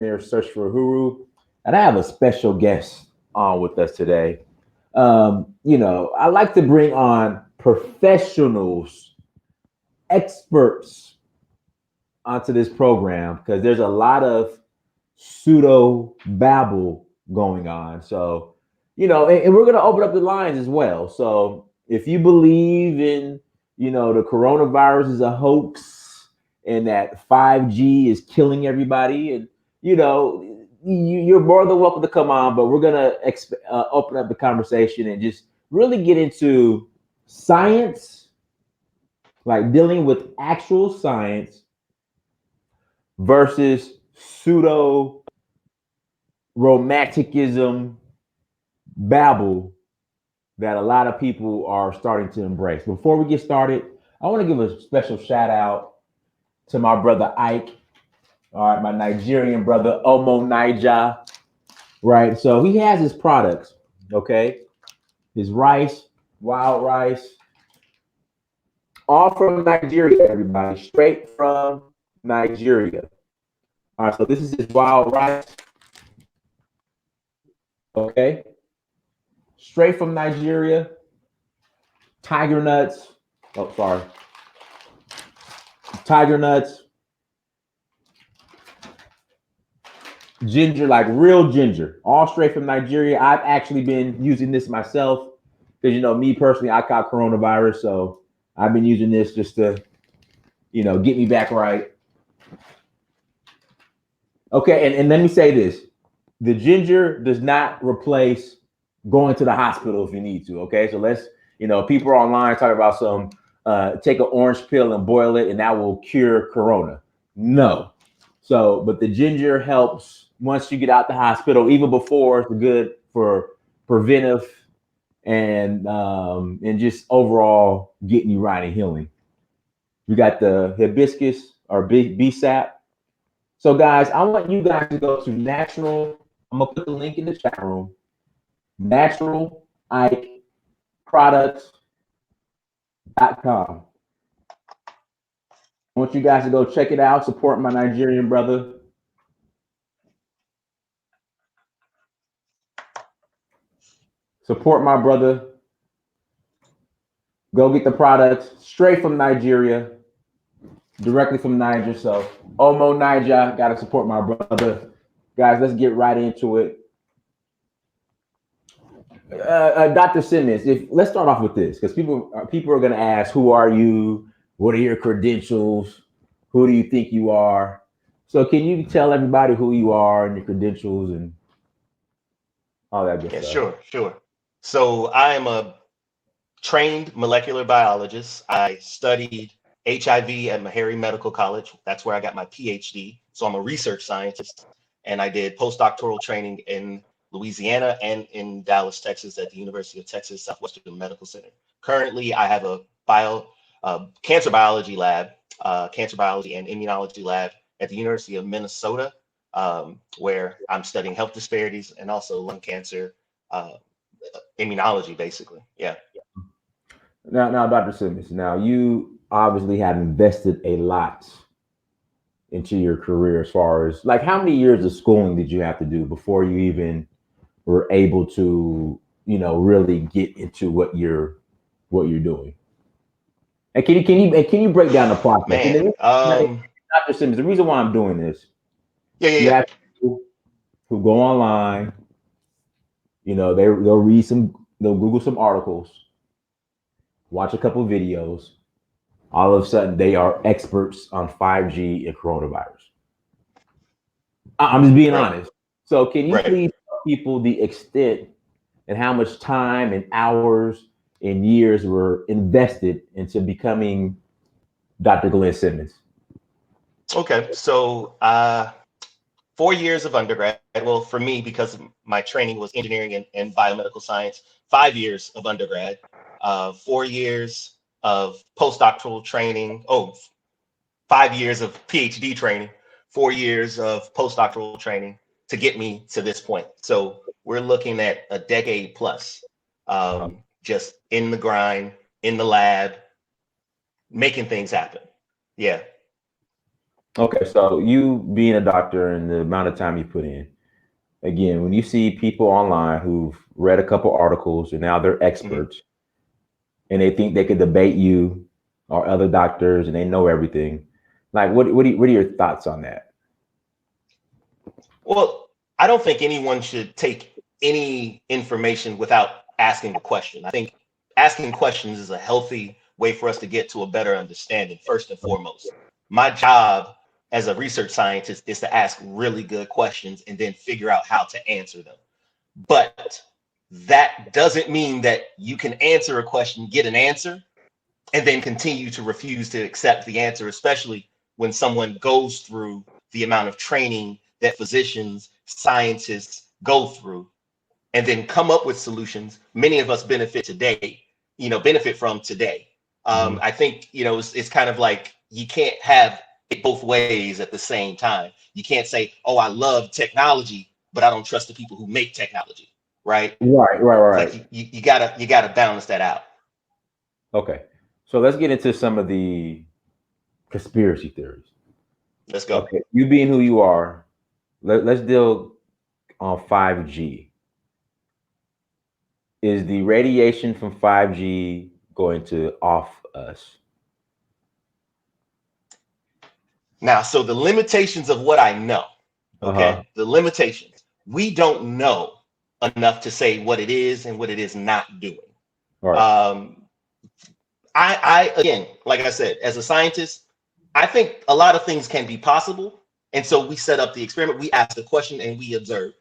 Here, Search for Huru, and I have a special guest on with us today. I like to bring on professionals, experts onto this program because there's a lot of pseudo babble going on. So, and we're going to open up the lines as well. So, if you believe in, the coronavirus is a hoax and that 5G is killing everybody, and, you're more than welcome to come on, but we're going to open up the conversation and just really get into science, like dealing with actual science versus pseudo romanticism babble that a lot of people are starting to embrace. Before we get started, I want to give a special shout out to my brother Ike, all right, my Nigerian brother Omo Naija, right? So he has his products, okay? His rice, wild rice, all from Nigeria, everybody, straight from Nigeria. All right, so this is his wild rice, okay? Straight from Nigeria, tiger nuts. Oh, sorry. Tiger nuts, ginger, like real ginger, all straight from Nigeria. I've actually been using this myself because, me personally, I caught coronavirus. So I've been using this just to, get me back right. Okay. And let me say this, the ginger does not replace going to the hospital if you need to. Okay. So let's, people are online talking about some, take an orange pill and boil it and that will cure corona. No. So, but the ginger helps once you get out the hospital, even before, it's good for preventive and just overall getting you right and healing. You got the hibiscus or B-sap. So, guys, I want you guys to go to natural. I'm gonna put the link in the chat room. Natural Ike Products.com. I want you guys to go check it out. Support my Nigerian brother. Support my brother. Go get the products straight from Nigeria, directly from Niger. So, Omo Niger, got to support my brother. Guys, let's get right into it. Dr. Simmons, let's start off with this because people are going to ask, who are you? What are your credentials? Who do you think you are? So, can you tell everybody who you are and your credentials and all that good Yeah, stuff? sure. So I am a trained molecular biologist. I studied HIV at Meharry Medical College. That's where I got my PhD. So I'm a research scientist, and I did postdoctoral training in Louisiana and in Dallas, Texas, at the University of Texas Southwestern Medical Center. Currently, I have a cancer biology lab, cancer biology and immunology lab at the University of Minnesota, where I'm studying health disparities and also lung cancer immunology, basically. Yeah. Now, Dr. Simmons, now you obviously have invested a lot into your career as far as like how many years of schooling did you have to do before you even were able to, really get into what you're doing? And can you break down the process? And Man. Dr. Simmons, the reason why I'm doing this, you Yeah. have people who go online, they'll Google some articles, watch a couple videos, all of a sudden they are experts on 5G and coronavirus. I'm just being Right. honest. So can you Right. please tell people the extent and how much time and hours and years were invested into becoming Dr. Glenn Simmons? Okay. So 4 years of undergrad. Well, for me, because my training was engineering and biomedical science, 5 years of undergrad, 4 years of postdoctoral training. Oh, 5 years of PhD training, 4 years of postdoctoral training to get me to this point. So we're looking at a decade plus, just in the grind, in the lab, making things happen. Yeah. Okay, so you being a doctor and the amount of time you put in, again, when you see people online who've read a couple articles and now they're Mhm. experts and they think they could debate you or other doctors and they know everything, like what are your thoughts on that? Well, I don't think anyone should take any information without asking a question. I think asking questions is a healthy way for us to get to a better understanding, first and foremost. My job as a research scientist is to ask really good questions and then figure out how to answer them. But that doesn't mean that you can answer a question, get an answer, and then continue to refuse to accept the answer, especially when someone goes through the amount of training that physicians, scientists go through, and then come up with solutions. Many of us benefit today, benefit from today. Mhm. I think, it's kind of like you can't have it both ways at the same time. You can't say, oh, I love technology, but I don't trust the people who make technology, right? Right, right, It's right, like right. you gotta balance that out. Okay, so let's get into some of the conspiracy theories. Let's go. Okay, you being who you are, let's deal on 5G. Is the radiation from 5G going to off us? Now, so the limitations of what I know, Uh huh. okay, the limitations, we don't know enough to say what it is and what it is not doing. All right. Um, again, like I said, as a scientist, I think a lot of things can be possible. And so we set up the experiment, we ask the question, and we observe.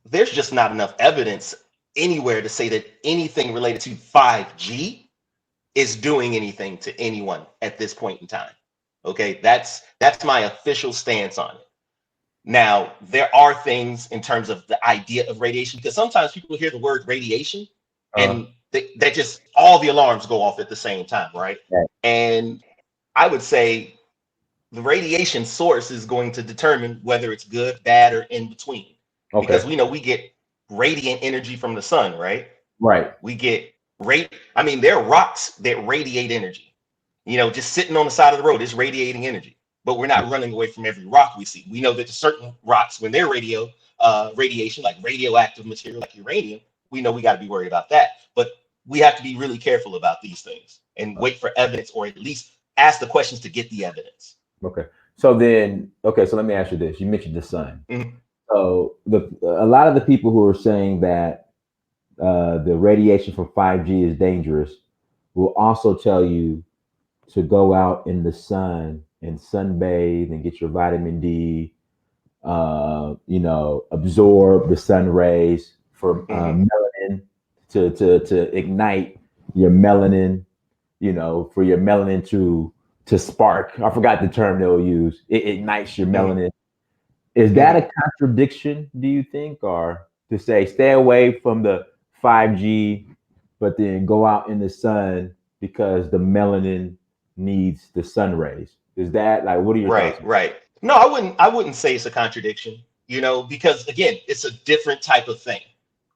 There's just not enough evidence anywhere to say that anything related to 5G is doing anything to anyone at this point in time. Okay, that's my official stance on it. Now, there are things in terms of the idea of radiation because sometimes people hear the word radiation Uh, and they just all the alarms go off at the same time, right? right. And I would say the radiation source is going to determine whether it's good, bad, or in between. Because Okay. we know we get radiant energy from the sun, right? Right. We get I mean, there are rocks that radiate energy. Just sitting on the side of the road is radiating energy. But we're not running away from every rock we see. We know that certain rocks, when they're radiation, like radioactive material, like uranium, we know we got to be worried about that. But we have to be really careful about these things and wait for evidence, or at least ask the questions to get the evidence. Okay. So then, okay. So let me ask you this. You mentioned the sun. Mhm. So a lot of the people who are saying that the radiation from 5G is dangerous will also tell you to go out in the sun and sunbathe and get your vitamin D, absorb the sun rays for Mhm. melanin to ignite your melanin, for your melanin to spark. I forgot the term they'll use. It ignites your Mhm. melanin. Is that Mhm. a contradiction, do you think, or to say stay away from the 5G, but then go out in the sun because the melanin needs the sun rays? Is that like what are your thoughts Right, on right. No, I wouldn't say it's a contradiction, because again, it's a different type of thing.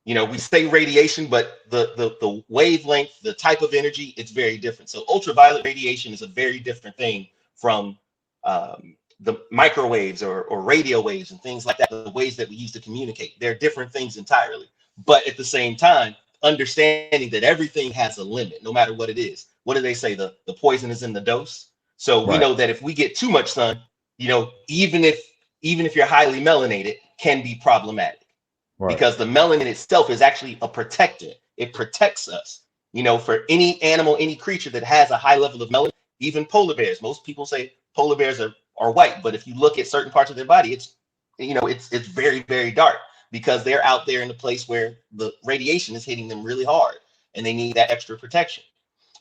We say radiation, but the wavelength, the type of energy, it's very different. So ultraviolet radiation is a very different thing from the microwaves or radio waves and things like that, the ways that we use to communicate. They're different things entirely. But at the same time, understanding that everything has a limit, no matter what it is. What do they say? The poison is in the dose. So that? we Right, know that if we get too much sun, even if you're highly melanated, can be problematic right, because the melanin itself is actually a protector. It protects us. For any animal, any creature that has a high level of melanin, even polar bears. Most people say polar bears are white, but if you look at certain parts of their body, it's very, very dark because they're out there in a place where the radiation is hitting them really hard and they need that extra protection.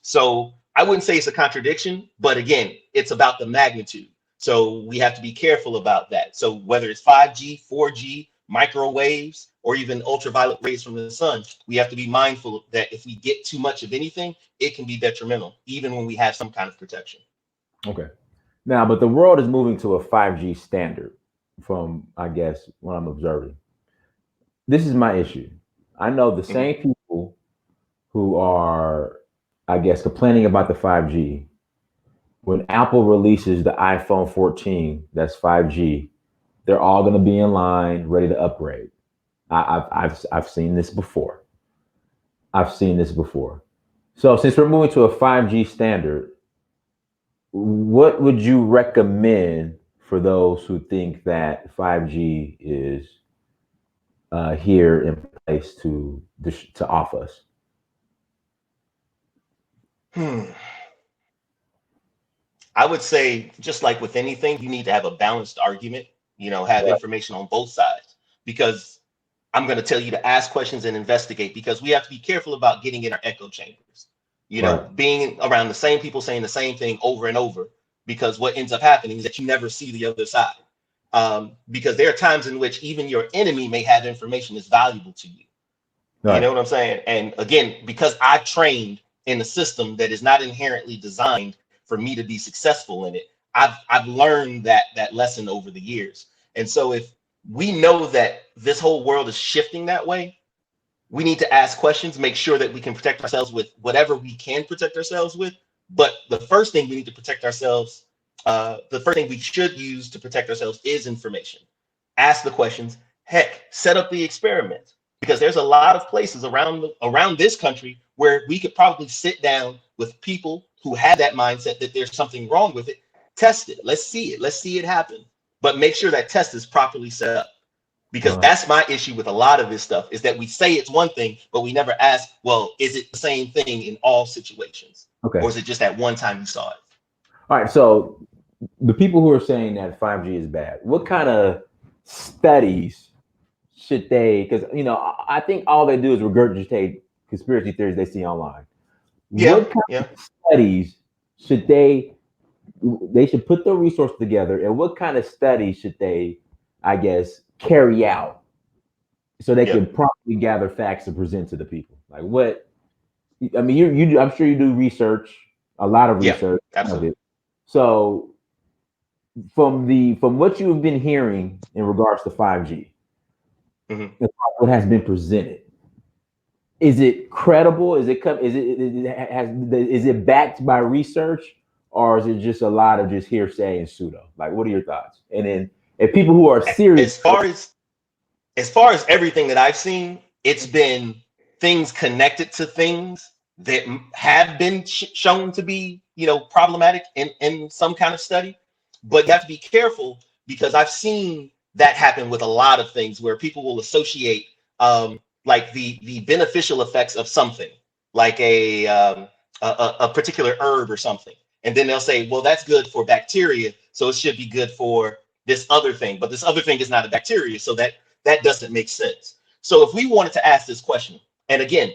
So I wouldn't say it's a contradiction, but again, it's about the magnitude. So we have to be careful about that. So whether it's 5G, 4G, microwaves, or even ultraviolet rays from the sun, we have to be mindful that if we get too much of anything, it can be detrimental, even when we have some kind of protection. okay. Now, but the world is moving to a 5G standard, from I guess what I'm observing. This is my issue. I know the Mhm. same people who are, I guess, complaining about the 5G when Apple releases the iPhone 14, that's 5G, they're all going to be in line, ready to upgrade. I've seen this before. I've seen this before. So since we're moving to a 5G standard, what would you recommend for those who think that 5G is here in place to off us? Hmm. I would say, just like with anything, you need to have a balanced argument, have Right. information on both sides. Because I'm going to tell you to ask questions and investigate, because we have to be careful about getting in our echo chambers, Right. being around the same people saying the same thing over and over, because what ends up happening is that you never see the other side. Because there are times in which even your enemy may have information that's valuable to you. You Right. know what I'm saying? And again, because I trained in a system that is not inherently designed for me to be successful in it, I've learned that lesson over the years. And so if we know that this whole world is shifting that way, we need to ask questions, make sure that we can protect ourselves with whatever we can protect ourselves with. But the first thing we need to protect ourselves, the first thing we should use to protect ourselves is information. Ask the questions. Heck, set up the experiment, because there's a lot of places around this country where we could probably sit down with people who have that mindset that there's something wrong with it. Test it. Let's see it. Let's see it happen. But make sure that test is properly set up, because Right. that's my issue with a lot of this stuff, is that we say it's one thing, but we never ask, well, is it the same thing in all situations? Okay. Or is it just that one time you saw it? All right. So the people who are saying that 5G is bad, what kind of studies should they? Because I think all they do is regurgitate conspiracy theories they see online. Yeah, What kind yeah, of studies should they should put their resources together, and what kind of studies should they, I guess, carry out so they yeah, can properly gather facts to present to the people? Like what? I mean, you I'm sure you do research, a lot of yeah, research of absolutely. it. So from what you've been hearing in regards to 5G, Hmm. what has been presented, is it credible? Is it backed by research, or is it just a lot of just hearsay and pseudo? Like, what are your thoughts? And then if people who are serious, As far as everything that I've seen, it's been things connected to things that have been shown to be, problematic in some kind of study. But you have to be careful, because I've seen that happen with a lot of things where people will associate, like the beneficial effects of something, like a particular herb or something, and then they'll say, well, that's good for bacteria, so it should be good for this other thing, but this other thing is not a bacteria, so that doesn't make sense. So if we wanted to ask this question, and again,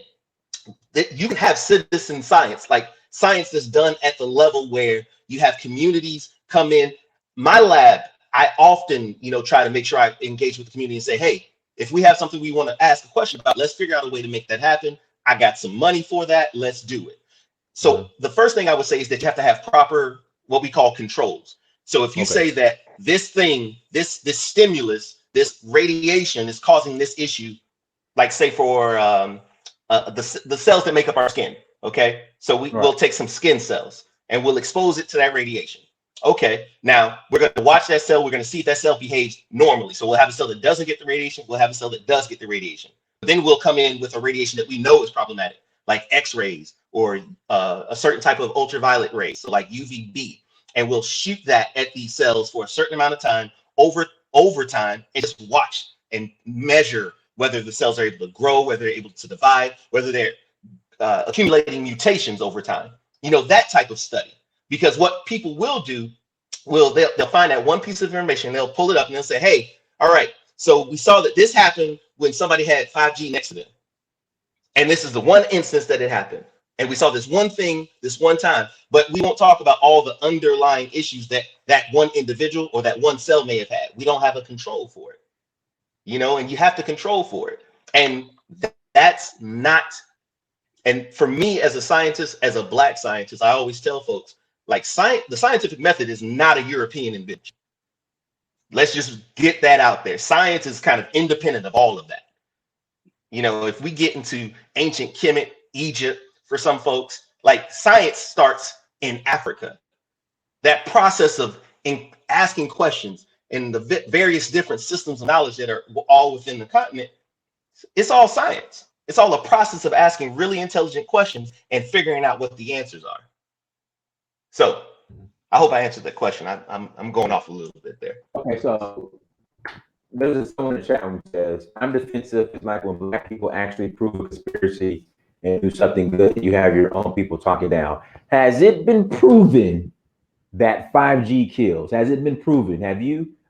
that you can have citizen science, like science that's done at the level where you have communities come in. My lab, I often, try to make sure I engage with the community and say, hey, if we have something we want to ask a question about, let's figure out a way to make that happen. I got some money for that. Let's do it. uh, So the first thing I would say is that you have to have proper, what we call, controls. So if you okay, say that this thing, this stimulus, this radiation is causing this issue, like say for the cells that make up our skin. Okay, so right, we'll take some skin cells and we'll expose it to that radiation. Okay, now we're going to watch that cell. We're going to see if that cell behaves normally. So we'll have a cell that doesn't get the radiation. We'll have a cell that does get the radiation. But then we'll come in with a radiation that we know is problematic, like X-rays or a certain type of ultraviolet rays, so like UVB, and we'll shoot that at these cells for a certain amount of time over time, and just watch and measure whether the cells are able to grow, whether they're able to divide, whether they're accumulating mutations over time. That type of study. Because what people will do, they'll find that one piece of information, they'll pull it up and they'll say, hey, all right, so we saw that this happened when somebody had 5G next to them. And this is the one instance that it happened. And we saw this one thing this one time, but we won't talk about all the underlying issues that one individual or that one cell may have had. We don't have a control for it, and you have to control for it. And that's not, and for me as a scientist, as a Black scientist, I always tell folks, like, the scientific method is not a European invention. Let's just get that out there. Science is kind of independent of all of that. If we get into ancient Kemet, Egypt, for some folks, like, science starts in Africa. that process of asking questions and the various different systems of knowledge that are all within the continent, it's all science. It's all a process of asking really intelligent questions and figuring out what the answers are. So I hope I answered that question. I'm going off a little bit there. Okay, so there's someone in the chat room who says, I'm defensive. It's like when Black people actually prove a conspiracy and do something good, you have your own people talking down. Has it been proven that 5G kills? Has it been proven?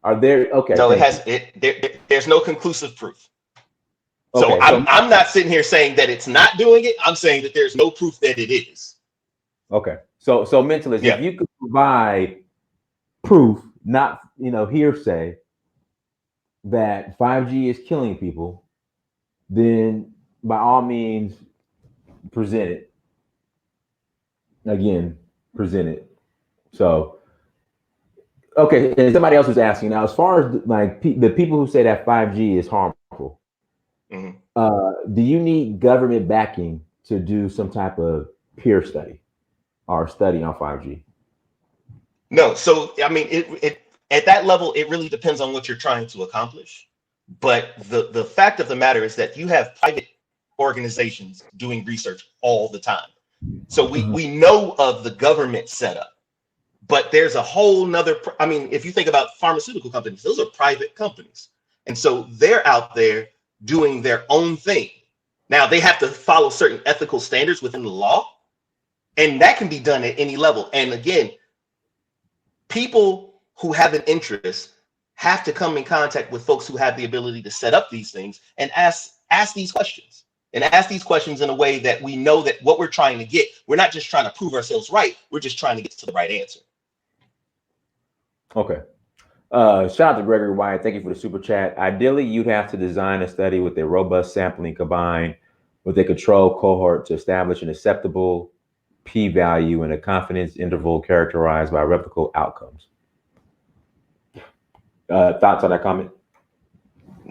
Are there, okay. No, there's no conclusive proof. So Okay, I'm not sitting here saying that it's not doing it. I'm saying that there's no proof that it is. Okay. So mentalist, if you could provide proof, not hearsay, that 5G is killing people, then by all means present it. Again, present it. So okay, and somebody else was asking now, as far as like the people who say that 5G is harmful, do you need government backing to do some type of peer study or study on 5G? No. So I mean, it at that level, it really depends on what you're trying to accomplish. But the fact of the matter is that you have private organizations doing research all the time. So we know of the government setup, but there's a whole nother, I mean, if you think about pharmaceutical companies, those are private companies. And so they're out there doing their own thing. Now they have to follow certain ethical standards within the law, and that can be done at any level. And again, people who have an interest have to come in contact with folks who have the ability to set up these things and ask these questions. And ask these questions in a way that we know that what we're trying to get, we're not just trying to prove ourselves right, we're just trying to get to the right answer. Okay. Shout out to Gregory Wyatt. Thank you for the super chat. Ideally, you'd have to design a study with a robust sampling combined with a control cohort to establish an acceptable p-value and a confidence interval characterized by replicable outcomes. Thoughts on that comment?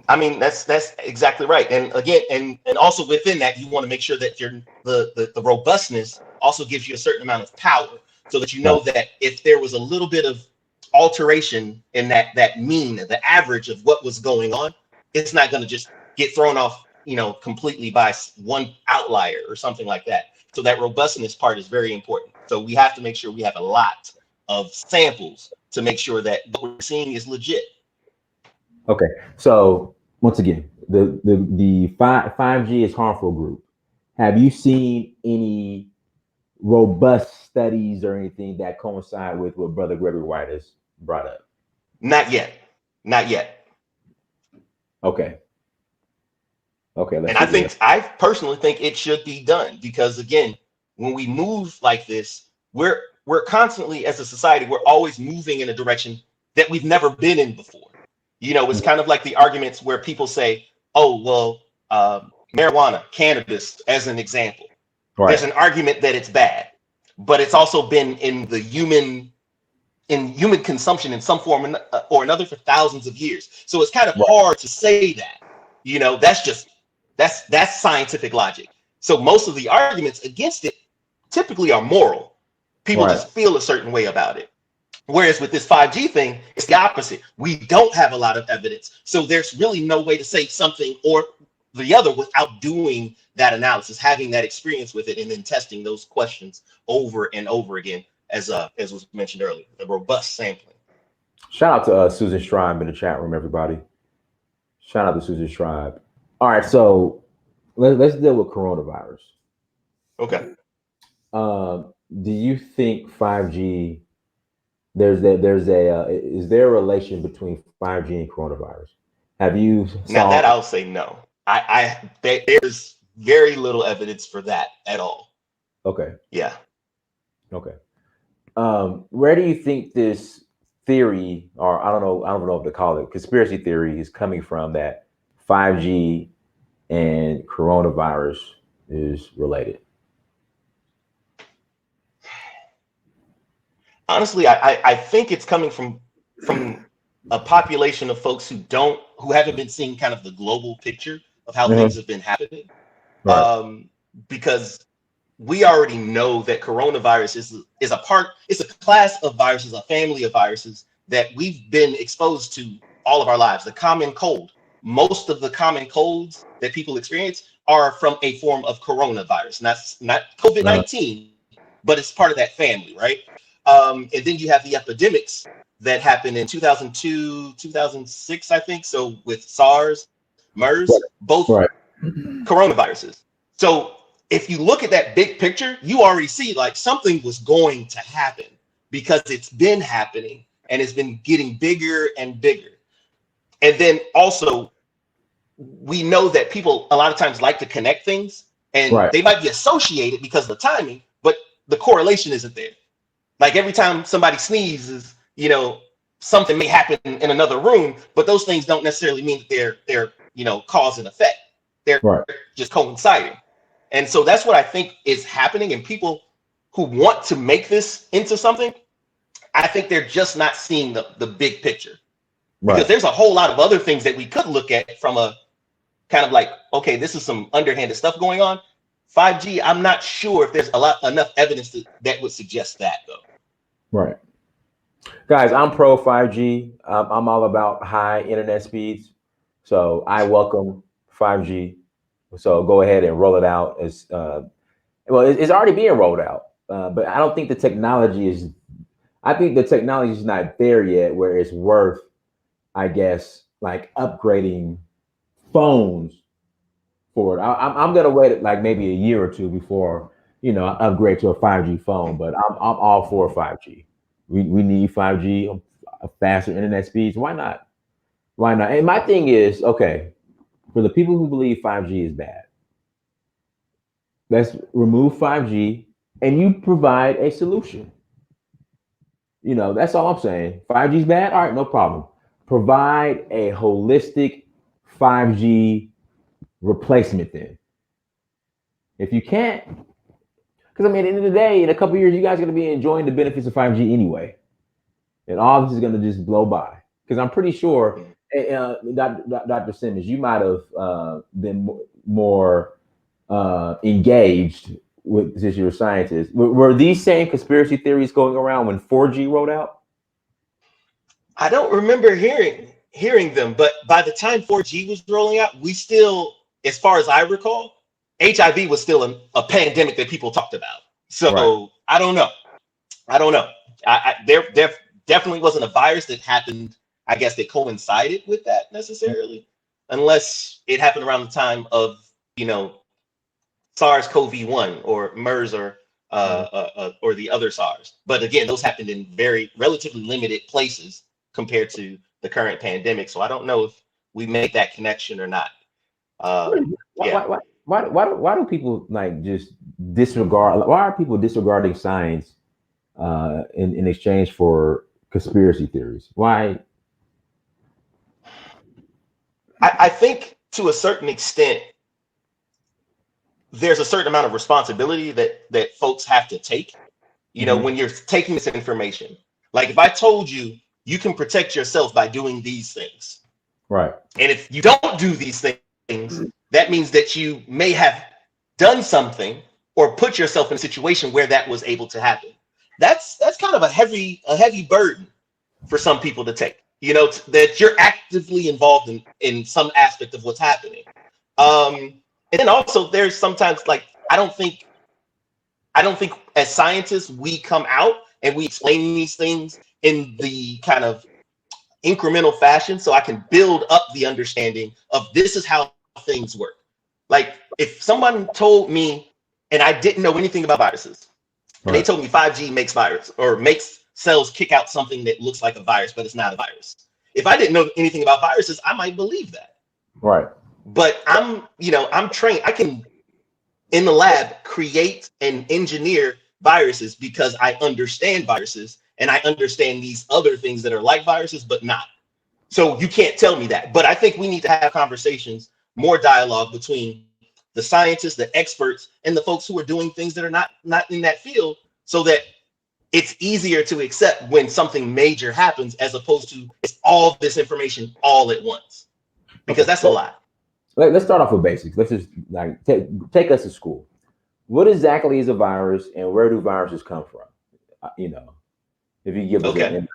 I mean, that's exactly right. And again, and also within that, you want to make sure that the robustness also gives you a certain amount of power, so that you know that if there was a little bit of alteration in that mean, the average of what was going on, it's not going to just get thrown off, completely by one outlier or something like that. So that robustness part is very important. So we have to make sure we have a lot of samples to make sure that what we're seeing is legit. Okay, so once again, the 5G is harmful group. Have you seen any robust studies or anything that coincide with what Brother Gregory White has brought up? Not yet. Okay. And I personally think it should be done, because again, when we move like this, we're constantly, as a society, we're always moving in a direction that we've never been in before. It's kind of like the arguments where people say, oh, well, marijuana, cannabis, as an example. Right. There's an argument that it's bad, but it's also been in human consumption in some form or another for thousands of years. So it's kind of hard to say that. That's scientific logic. So most of the arguments against it typically are moral. People just feel a certain way about it. Whereas with this 5G thing, it's the opposite. We don't have a lot of evidence. So there's really no way to say something or the other without doing that analysis, having that experience with it, and then testing those questions over and over again, as was mentioned earlier, the robust sampling. Shout out to Susan Schreiber in the chat room, everybody. Shout out to Susan Schreiber. All right, so let's deal with coronavirus. Okay. Do you think 5G? Is there a relation between 5G and coronavirus? Have you? Now that I'll say no. There's very little evidence for that at all. Okay. Yeah. Okay. Where do you think this theory, or I don't know what to call it, conspiracy theory, is coming from, that 5G and coronavirus is related? Honestly, I think it's coming from a population of folks who haven't been seeing kind of the global picture of how things have been happening. Right. Because we already know that coronavirus it's a class of viruses, a family of viruses that we've been exposed to all of our lives. The common cold, most of the common colds that people experience are from a form of coronavirus. And that's not COVID-19, but it's part of that family, right? And then you have the epidemics that happened in 2002, 2006, I think. So with SARS, MERS, both Right. coronaviruses. So if you look at that big picture, you already see like something was going to happen because it's been happening and it's been getting bigger and bigger. And then also, we know that people a lot of times like to connect things and Right. they might be associated because of the timing, but the correlation isn't there. Like every time somebody sneezes, something may happen in another room, but those things don't necessarily mean that they're cause and effect. They're Right. just coinciding. And so that's what I think is happening. And people who want to make this into something, I think they're just not seeing the big picture. Because Right. there's a whole lot of other things that we could look at from a kind of like, okay, this is some underhanded stuff going on. 5G, I'm not sure if there's enough evidence that would suggest that though. Right. Guys, I'm pro 5G. I'm all about high internet speeds. So I welcome 5G. So go ahead and roll it out. It's already being rolled out. But I don't think the technology is, I think the technology is not there yet where it's worth, I guess, like upgrading phones for it. I'm going to wait like maybe a year or two before, I upgrade to a 5G phone, but I'm all for 5G. We need 5G, faster internet speeds. Why not? Why not? And my thing is, okay, for the people who believe 5G is bad, let's remove 5G and you provide a solution. That's all I'm saying. 5G is bad. All right, no problem. Provide a holistic 5G replacement then. If you can't, because at the end of the day, in a couple of years, you guys are going to be enjoying the benefits of 5G anyway. And all this is going to just blow by. Because I'm pretty sure, Dr. Simmons, you might have been more engaged with, since you're a scientist. Were these same conspiracy theories going around when 4G rolled out? I don't remember hearing them, but by the time 4G was rolling out, we still, as far as I recall, HIV was still a pandemic that people talked about. So right. I don't know. There definitely wasn't a virus that happened, I guess, that coincided with that necessarily, unless it happened around the time of, SARS-CoV-1 or MERS or the other SARS. But again, those happened in very relatively limited places compared to the current pandemic. So I don't know if we made that connection or not. Why do people like just disregard? Why are people disregarding science in exchange for conspiracy theories? Why? I think to a certain extent, there's a certain amount of responsibility that folks have to take, when you're taking this information. Like if I told you, you can protect yourself by doing these things. Right. And if you don't do these things, that means that you may have done something or put yourself in a situation where that was able to happen. That's kind of a heavy burden for some people to take, that you're actively involved in some aspect of what's happening. And then also there's sometimes like, I don't think as scientists, we come out and we explain these things in the kind of incremental fashion so I can build up the understanding of this is how things work. Like if someone told me and I didn't know anything about viruses, and they told me 5G makes virus or makes cells kick out something that looks like a virus, but it's not a virus. If I didn't know anything about viruses, I might believe that. Right. But I'm trained. I can, in the lab, create and engineer viruses because I understand viruses and I understand these other things that are like viruses, but not. So you can't tell me that. But I think we need to have conversations, more dialogue between the scientists, the experts, and the folks who are doing things that are not in that field, so that it's easier to accept when something major happens, as opposed to it's all this information all at once, because that's a lot. Let's start off with basics. Let's just like take us to school. what exactly is a virus, and where do viruses come from? You know, if you give us Okay.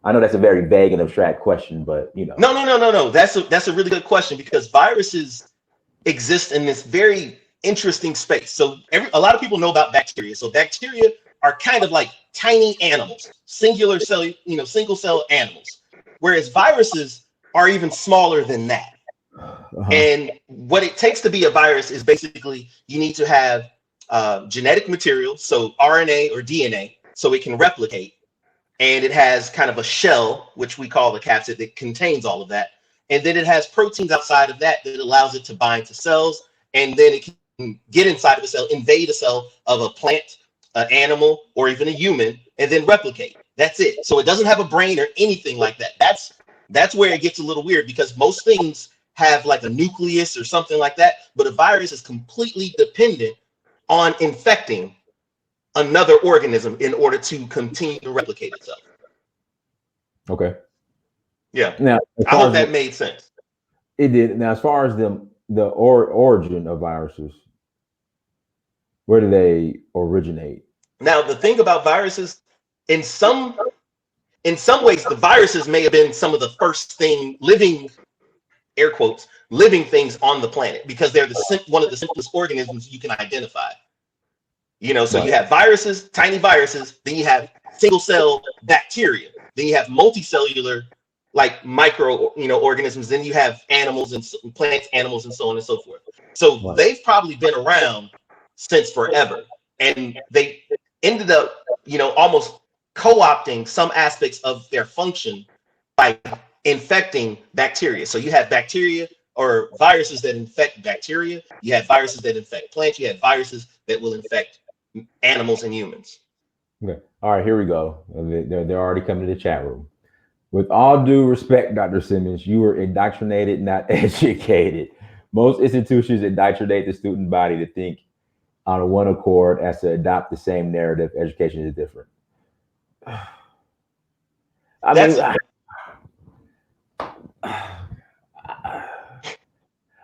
I know that's a very vague and abstract question, but No. That's a really good question because viruses exist in this very interesting space. So a lot of people know about bacteria. So bacteria are kind of like tiny animals, singular cell, single cell animals, whereas viruses are even smaller than that. uh-huh. And what it takes to be a virus is basically you need to have genetic material, so RNA or DNA, so it can replicate. And it has kind of a shell, which we call the capsid, that contains all of that. And then it has proteins outside of that that allows it to bind to cells. And then it can get inside of a cell, invade a cell of a plant, an animal, or even a human, and then replicate. That's it. So it doesn't have a brain or anything like that. That's where it gets a little weird because most things have like a nucleus or something like that, but a virus is completely dependent on infecting another organism in order to continue to replicate itself. Okay. Yeah. Now, as I far hope as that made sense. it did. Now, as far as origin of viruses, where do they originate? Now, the thing about viruses, in some in some ways, the viruses may have been some of the first thing living, air quotes, living things on the planet because they're one of the simplest organisms you can identify. So Right. you have viruses, tiny viruses, then you have single cell bacteria, then you have multicellular like micro, organisms, then you have animals and plants, animals, and so on and so forth. So Right. they've probably been around since forever. And they ended up, almost co-opting some aspects of their function by infecting bacteria. So you have bacteria or viruses that infect bacteria, you have viruses that infect plants, you have viruses that will infect animals and humans. Okay. All right. Here we go. They're already coming to the chat room. With all due respect, Dr. Simmons, you were indoctrinated, not educated. Most institutions indoctrinate the student body to think on one accord as to adopt the same narrative. Education is different. I mean, That's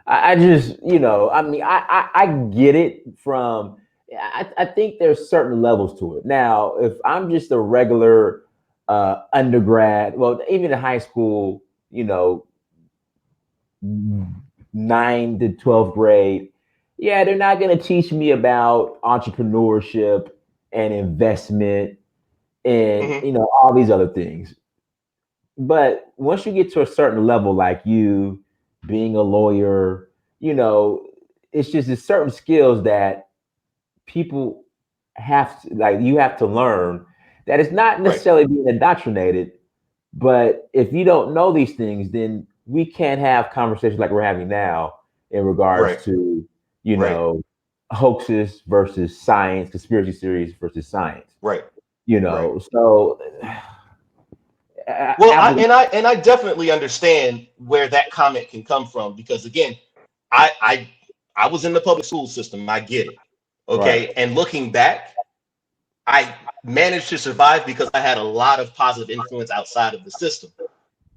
I just, I mean, I get it from, I think there's certain levels to it. Now, if I'm just a regular undergrad, well, even in high school, 9 to 12th grade, yeah, they're not going to teach me about entrepreneurship and investment and, mhm, all these other things. But once you get to a certain level, like you being a lawyer, you know, it's just there's certain skills that people have to, like, you have to learn, that it's not right, necessarily being indoctrinated. But if you don't know these things, then we can't have conversations like we're having now in right, regards to, you right, know, hoaxes versus science, conspiracy theories versus science. right, right. So Well, I Apple, and I and I definitely understand where that comment can come from because again, I I I was in the public school system. I get it. right? Okay. And looking back, I managed to survive because I had a lot of positive influence outside of the system.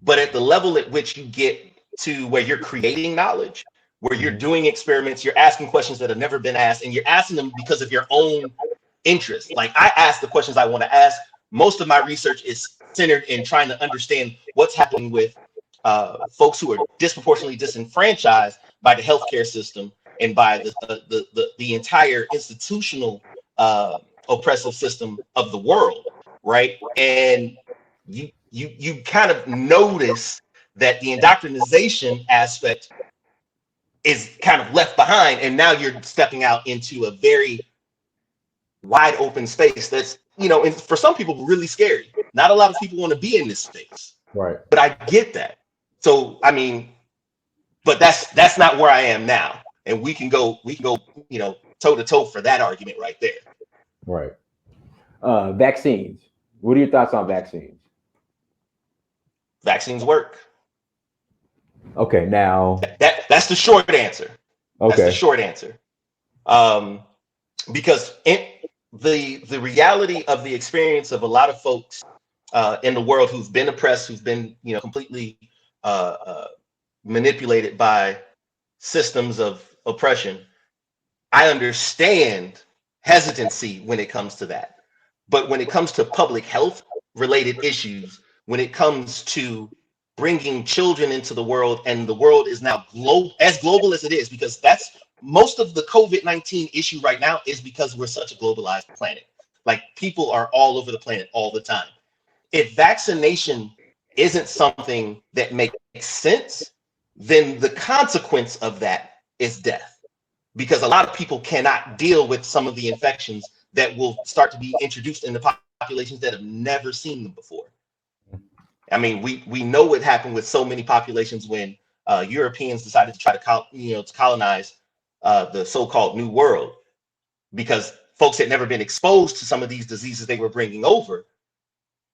But at the level at which you get to where you're creating knowledge, where you're Mhm. doing experiments, you're asking questions that have never been asked, and you're asking them because of your own interest. Like I ask the questions I want to ask. Most of my research is centered in trying to understand what's happening with folks who are disproportionately disenfranchised by the healthcare system and by the entire institutional oppressive system of the world, right? And you kind of notice that the indoctrination aspect is kind of left behind, and now you're stepping out into a very wide open space that's and for some people really scary. Not a lot of people want to be in this space, Right, but I get that. So I mean, but that's not where I am now, and we can go toe to toe for that argument right there. right. Vaccines. What are your thoughts on vaccines? Vaccines work. Okay, now, That's the short answer. That's the okay, short answer. Um, because the reality of the experience of a lot of folks in the world who've been oppressed, who've been completely uh, uh, manipulated by systems of oppression, I understand hesitancy when it comes to that. But when it comes to public health related issues, when it comes to bringing children into the world, and the world is now global as it is, because that's most of the COVID-19 issue right now is because we're such a globalized planet. Like, people are all over the planet all the time. If vaccination isn't something that makes sense, then the consequence of that is death, because a lot of people cannot deal with some of the infections that will start to be introduced in the populations that have never seen them before. I mean, we know what happened with so many populations when Europeans decided to try to colonize the so-called New World, because folks had never been exposed to some of these diseases they were bringing over.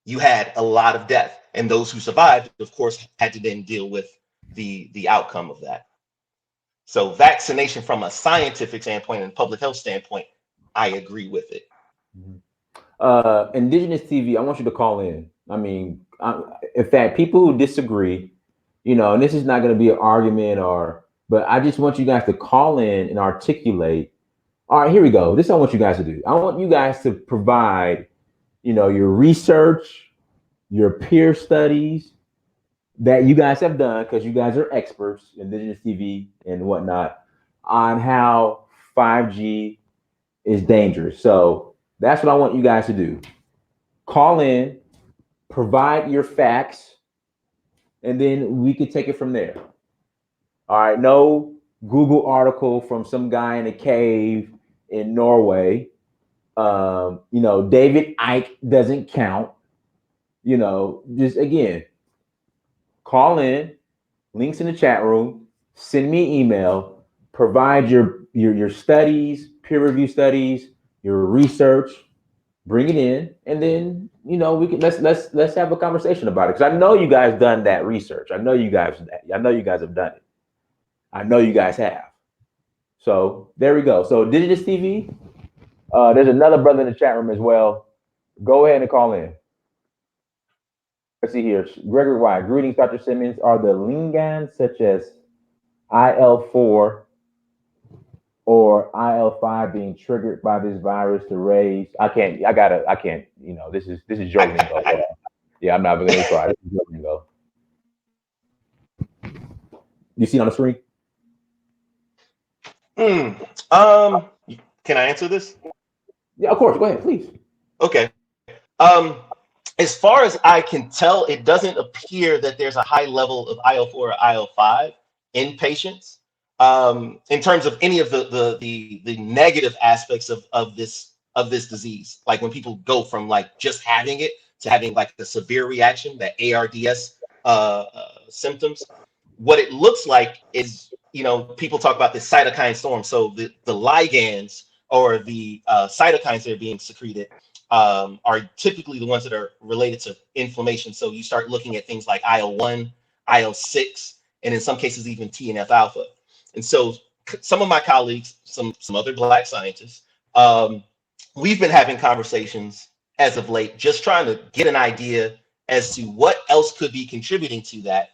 You had a lot of death, and those who survived, of course, had to then deal with the outcome of that. So vaccination from a scientific standpoint and public health standpoint, I agree with it. Indigenous TV, I want you to call in. I mean, in fact, people who disagree, and this is not going to be an argument, but I just want you guys to call in and articulate. All right, here we go. This is what I want you guys to do. I want you guys to provide, your research, your peer studies that you guys have done, because you guys are experts, Indigenous TV and whatnot, on how 5G is dangerous. So that's what I want you guys to do. Call in, provide your facts, and then we could take it from there. All right, no Google article from some guy in a cave in Norway. David Icke doesn't count. Just again, call in, links in the chat room, send me an email, provide your studies, peer review studies, your research, bring it in, and then we can let's have a conversation about it, because I know you guys done that research. I know you guys have done it. I know you guys have. So there we go. So Indigenous TV, there's another brother in the chat room as well. Go ahead and call in. Let's see here. Gregory Y. Greetings, Dr. Simmons. Are the ligands such as IL-4 or IL-5 being triggered by this virus to raise? I can't. This is joking though. Yeah, I'm not even gonna try. This is joking though. You see it on the screen? Can I answer this? Yeah, of course. Go ahead, please. Okay. As far as I can tell, it doesn't appear that there's a high level of IL-4 or IL-5 in patients. In terms of any of the negative aspects of this disease, like when people go from like just having it to having like a severe reaction, that ARDS symptoms, what it looks like is, people talk about this cytokine storm. So the ligands or the cytokines that are being secreted are typically the ones that are related to inflammation. So you start looking at things like IL-1, IL-6, and in some cases even TNF alpha. And so some of my colleagues, some other Black scientists, we've been having conversations as of late, just trying to get an idea as to what else could be contributing to that,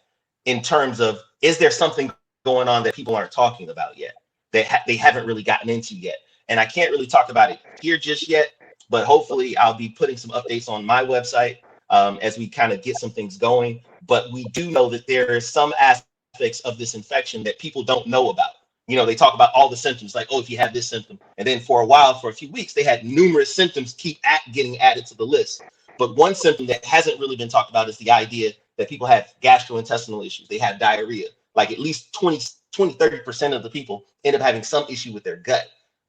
in terms of, is there something going on that people aren't talking about yet, that they haven't really gotten into yet? And I can't really talk about it here just yet, but hopefully I'll be putting some updates on my website as we kind of get some things going. But we do know that there are some aspects of this infection that people don't know about. They talk about all the symptoms, like, oh, if you have this symptom. And then for a while, for a few weeks, they had numerous symptoms getting added to the list. But one symptom that hasn't really been talked about is the idea that people have gastrointestinal issues. They have diarrhea. Like at least 30% of the people end up having some issue with their gut.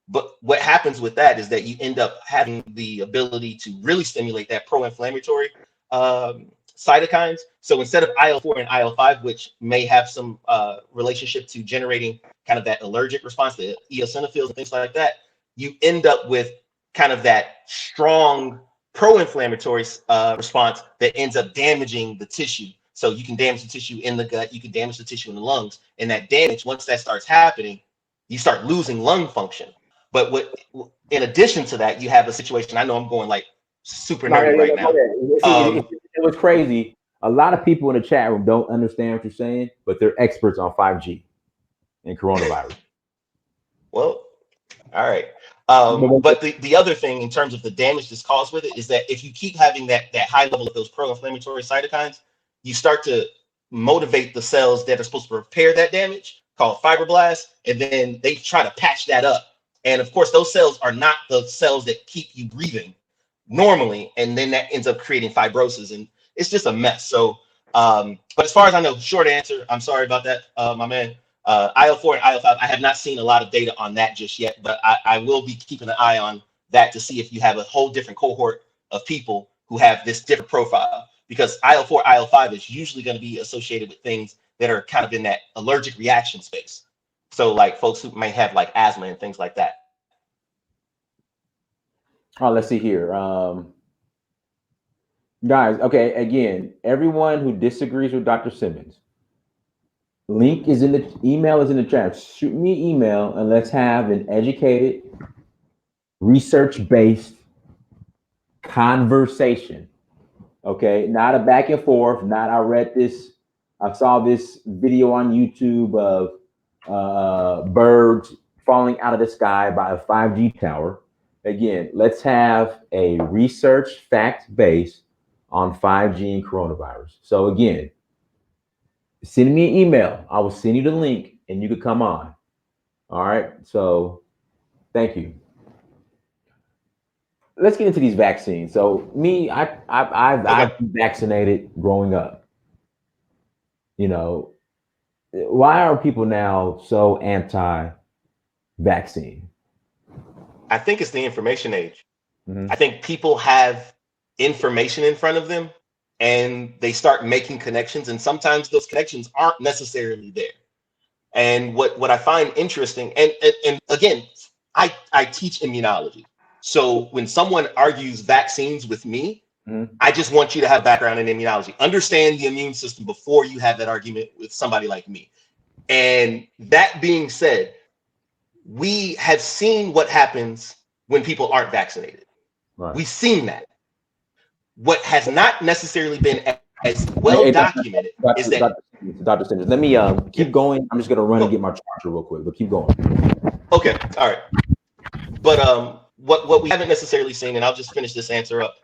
But what happens with that is that you end up having the ability to really stimulate that pro-inflammatory cytokines. So instead of IL-4 and IL-5, which may have some relationship to generating kind of that allergic response, the eosinophils and things like that, you end up with kind of that strong pro-inflammatory response that ends up damaging the tissue. So you can damage the tissue in the gut, you can damage the tissue in the lungs, and that damage, once that starts happening, you start losing lung function. But in addition to that, you have a situation. I know I'm going like super nerdy right now. It was crazy. A lot of people in the chat room don't understand what you're saying, but they're experts on 5G and coronavirus. Well, all right. But the other thing in terms of the damage that's caused with it is that if you keep having that high level of those pro-inflammatory cytokines, you start to motivate the cells that are supposed to repair that damage, called fibroblasts, and then they try to patch that up. And of course, those cells are not the cells that keep you breathing normally, and then that ends up creating fibrosis, and it's just a mess. So, but as far as I know, short answer, I'm sorry about that, my man. IL-4 and IL-5, I have not seen a lot of data on that just yet, but I will be keeping an eye on that to see if you have a whole different cohort of people who have this different profile, because IL-4, IL-5 is usually going to be associated with things that are kind of in that allergic reaction space. So like folks who may have like asthma and things like that. Oh, let's see here. Guys, okay, again, everyone who disagrees with Dr. Simmons, link is in the email is in the chat. Shoot me an email and let's have an educated, research-based conversation. Okay, not a back and forth, not I saw this video on YouTube of birds falling out of the sky by a 5G tower. Again, let's have a research fact base on 5G and coronavirus. So again, send me an email. I will send you the link and you could come on. All right. So thank you. Let's get into these vaccines. So me, I've been vaccinated growing up. You know, why are people now so anti-vaccine? I think it's the information age. I think people have information in front of them and they start making connections, and sometimes those connections aren't necessarily there. And what I find interesting, and again, I teach immunology. So when someone argues vaccines with me, I just want you to have background in immunology. Understand the immune system before you have that argument with somebody like me. And that being said, we have seen what happens when people aren't vaccinated. Right. We've seen that. What has not necessarily been as well documented is that. Dr. Simmons, let me keep going. I'm just going to run and get my charger real quick, but keep going. Okay, all right. But what we haven't necessarily seen, and I'll just finish this answer up,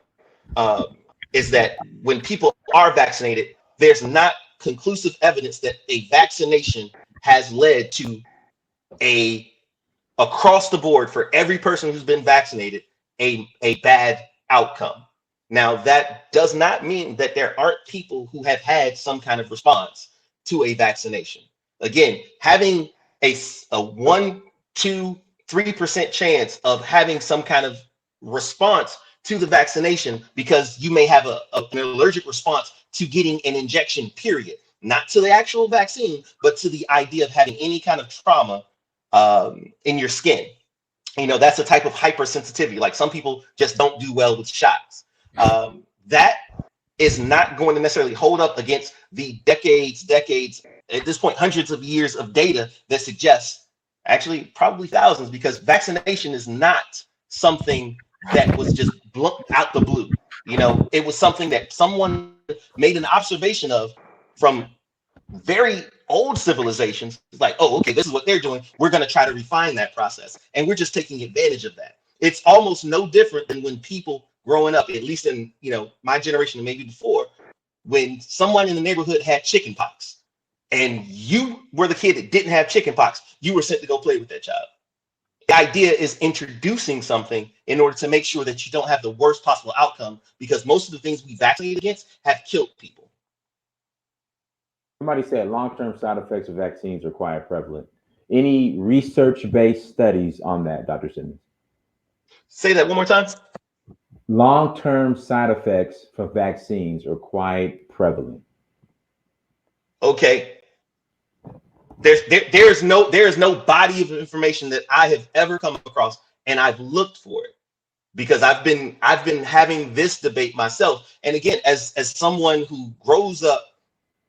is that when people are vaccinated, there's not conclusive evidence that a vaccination has led to across the board for every person who's been vaccinated, a bad outcome. Now, that does not mean that there aren't people who have had some kind of response to a vaccination. Again, having a 1, 2, 3% chance of having some kind of response to the vaccination because you may have an allergic response to getting an injection, period. Not to the actual vaccine, but to the idea of having any kind of trauma in your skin. You know, that's a type of hypersensitivity. Like some people just don't do well with shots. That is not going to necessarily hold up against the decades, at this point, hundreds of years of data that suggests, actually probably thousands, because vaccination is not something that was just out the blue. You know, it was something that someone made an observation of from very old civilizations. Like, oh, okay, this is what they're doing. We're going to try to refine that process. And we're just taking advantage of that. It's almost no different than when people growing up, at least in, you know, my generation and maybe before, when someone in the neighborhood had chicken pox and you were the kid that didn't have chicken pox, you were sent to go play with that child. The idea is introducing something in order to make sure that you don't have the worst possible outcome, because most of the things we vaccinate against have killed people. Somebody said long-term side effects of vaccines are quite prevalent. Any research-based studies on that, Dr. Simmons? Say that one more time. Long-term side effects for vaccines are quite prevalent. Okay. There is no body of information that I have ever come across, and I've looked for it because I've been having this debate myself. And again, as someone who grows up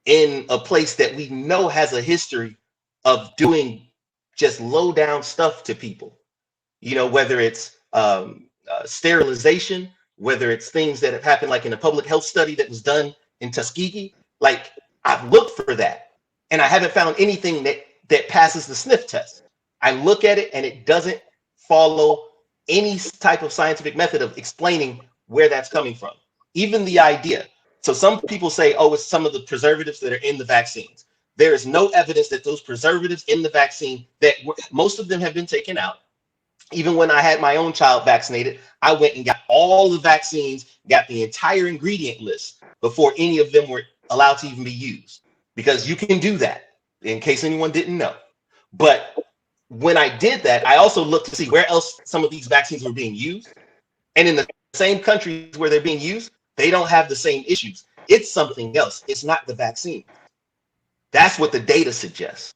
in a place that we know has a history of doing just low down stuff to people, you know, whether it's sterilization, whether it's things that have happened, like in a public health study that was done in Tuskegee, like I've looked for that and I haven't found anything that passes the sniff test. I look at it and it doesn't follow any type of scientific method of explaining where that's coming from, even the idea. So some people say, oh, it's some of the preservatives that are in the vaccines. There is no evidence that those preservatives in the vaccine, most of them have been taken out. Even when I had my own child vaccinated, I went and got all the vaccines, got the entire ingredient list before any of them were allowed to even be used, because you can do that, in case anyone didn't know. But when I did that, I also looked to see where else some of these vaccines were being used. And in the same countries where they're being used, they don't have the same issues. It's something else. It's not the vaccine. That's what the data suggests.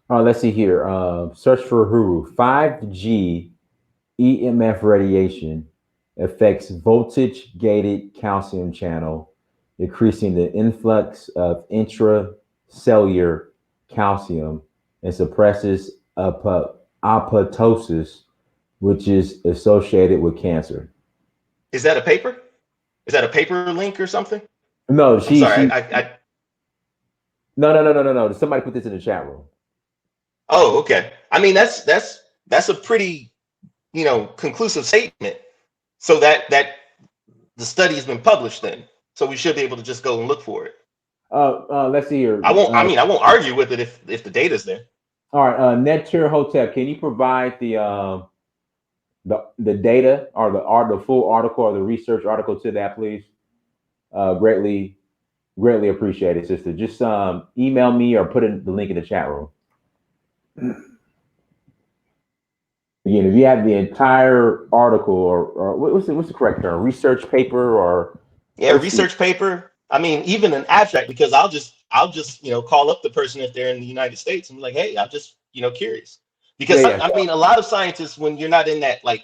Let's see here. Search for Huru. 5G EMF radiation affects voltage gated calcium channel, increasing the influx of intracellular calcium and suppresses apoptosis, which is associated with cancer. Is that a paper? Is that a paper link or something? No, I'm sorry. no. Somebody put this in the chat room. Oh, okay. I mean, that's a pretty, conclusive statement. So that the study has been published then. So we should be able to just go and look for it. Let's see here. I won't argue with it if the data's there. All right, Netur Hotel, can you provide the data or the full article or the research article to that, please? Greatly appreciate it, sister. Just email me or put in the link in the chat room. Again, if you have the entire article or what's the correct term? Research paper or research paper. I mean, even an abstract, because I'll just call up the person if they're in the United States and be like, hey, I'm just curious. Because I mean, a lot of scientists, when you're not in that I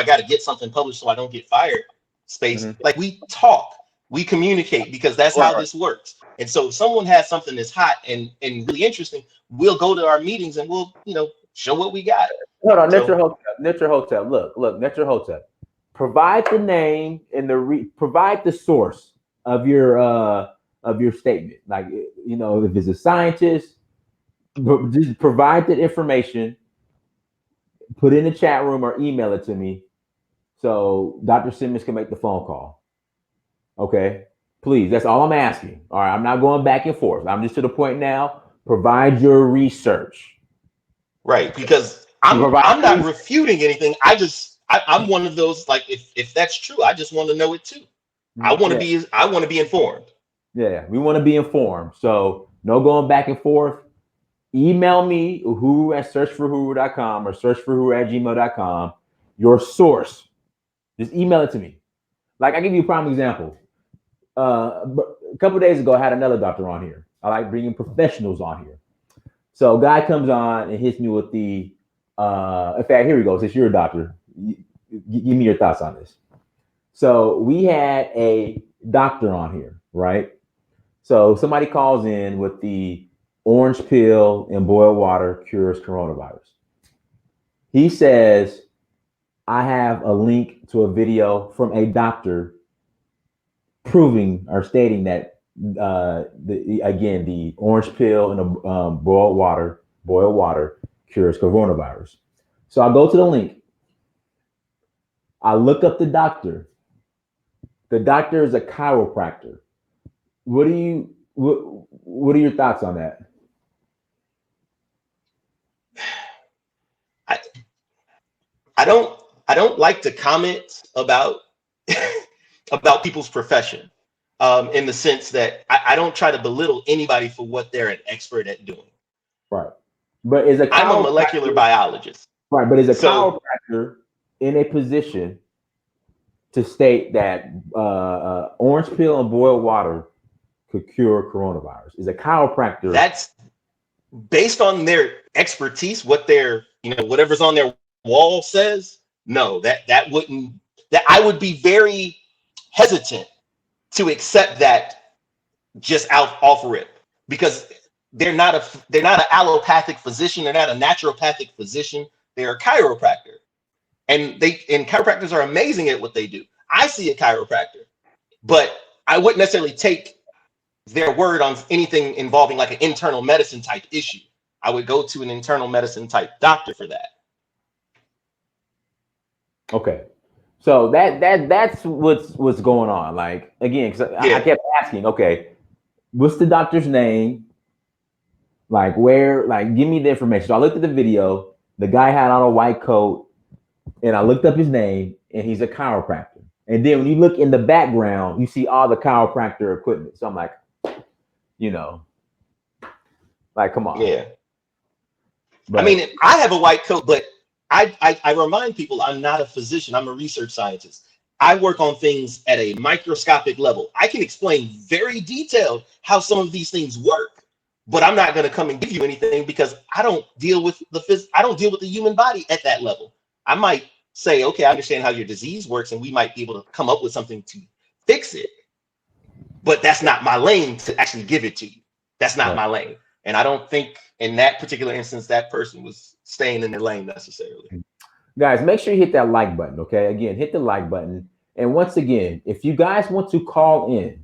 got to get something published so I don't get fired space, like we talk, we communicate, because that's how this works. And so if someone has something that's hot and really interesting, we'll go to our meetings and we'll show what we got. Hold on, Netur Hotel. Look, Netur Hotel. Provide the name and provide the source of your statement. Like, if it's a scientist, just provide that information, put it in the chat room or email it to me so Dr. Simmons can make the phone call. Okay, please. That's all I'm asking. All right, I'm not going back and forth. I'm just to the point now. Provide your research. Right, because I'm not refuting anything. I'm one of those, like, if that's true, I just want to know it too. I want to be informed. Yeah, we want to be informed. So no going back and forth. Email me, searchforhuru.com or searchforhuru@gmail.com, your source. Just email it to me. Like, I give you a prime example. A couple of days ago, I had another doctor on here. I like bringing professionals on here. So a guy comes on and hits me with the, in fact, here we go. Since you're a doctor, give me your thoughts on this. So we had a doctor on here, right? So somebody calls in with the orange pill and boiled water cures coronavirus. He says, I have a link to a video from a doctor proving or stating that the orange pill and the boiled water cures coronavirus. So I go to the link. I look up the doctor. The doctor is a chiropractor. What are your thoughts on that? I don't like to comment about about people's profession, in the sense that I don't try to belittle anybody for what they're an expert at doing. Right. But I'm a molecular biologist. Right, but is a chiropractor in a position to state that orange peel and boiled water could cure coronavirus? Is a chiropractor? That's based on their expertise, what their whatever's on their wall says. No, that I would be very hesitant to accept that just off rip, because they're not an allopathic physician. They're not a naturopathic physician. They're a chiropractor, and chiropractors are amazing at what they do. I see a chiropractor, but I wouldn't necessarily take their word on anything involving like an internal medicine type issue. I would go to an internal medicine type doctor for that. Okay. So that's what's going on. Like again, because I Yeah, kept asking, okay, what's the doctor's name? Like where? Like give me the information. So I looked at the video. The guy had on a white coat, and I looked up his name, and he's a chiropractor. And then when you look in the background, you see all the chiropractor equipment. So I'm like, you know, like come on. yeah. I But mean, I have a white coat, but I remind people I'm not a physician. I'm a research scientist. I work on things at a microscopic level. I can explain very detailed how some of these things work, but I'm not going to come and give you anything because I don't deal with I don't deal with the human body at that level. I might say, okay, I understand how your disease works, and we might be able to come up with something to fix it, but that's not my lane to actually give it to you. That's not right. my lane. And I don't think in that particular instance that person was staying in their lane necessarily. Guys, make sure you hit that like button. Okay. Again, hit the like button. And once again, if you guys want to call in,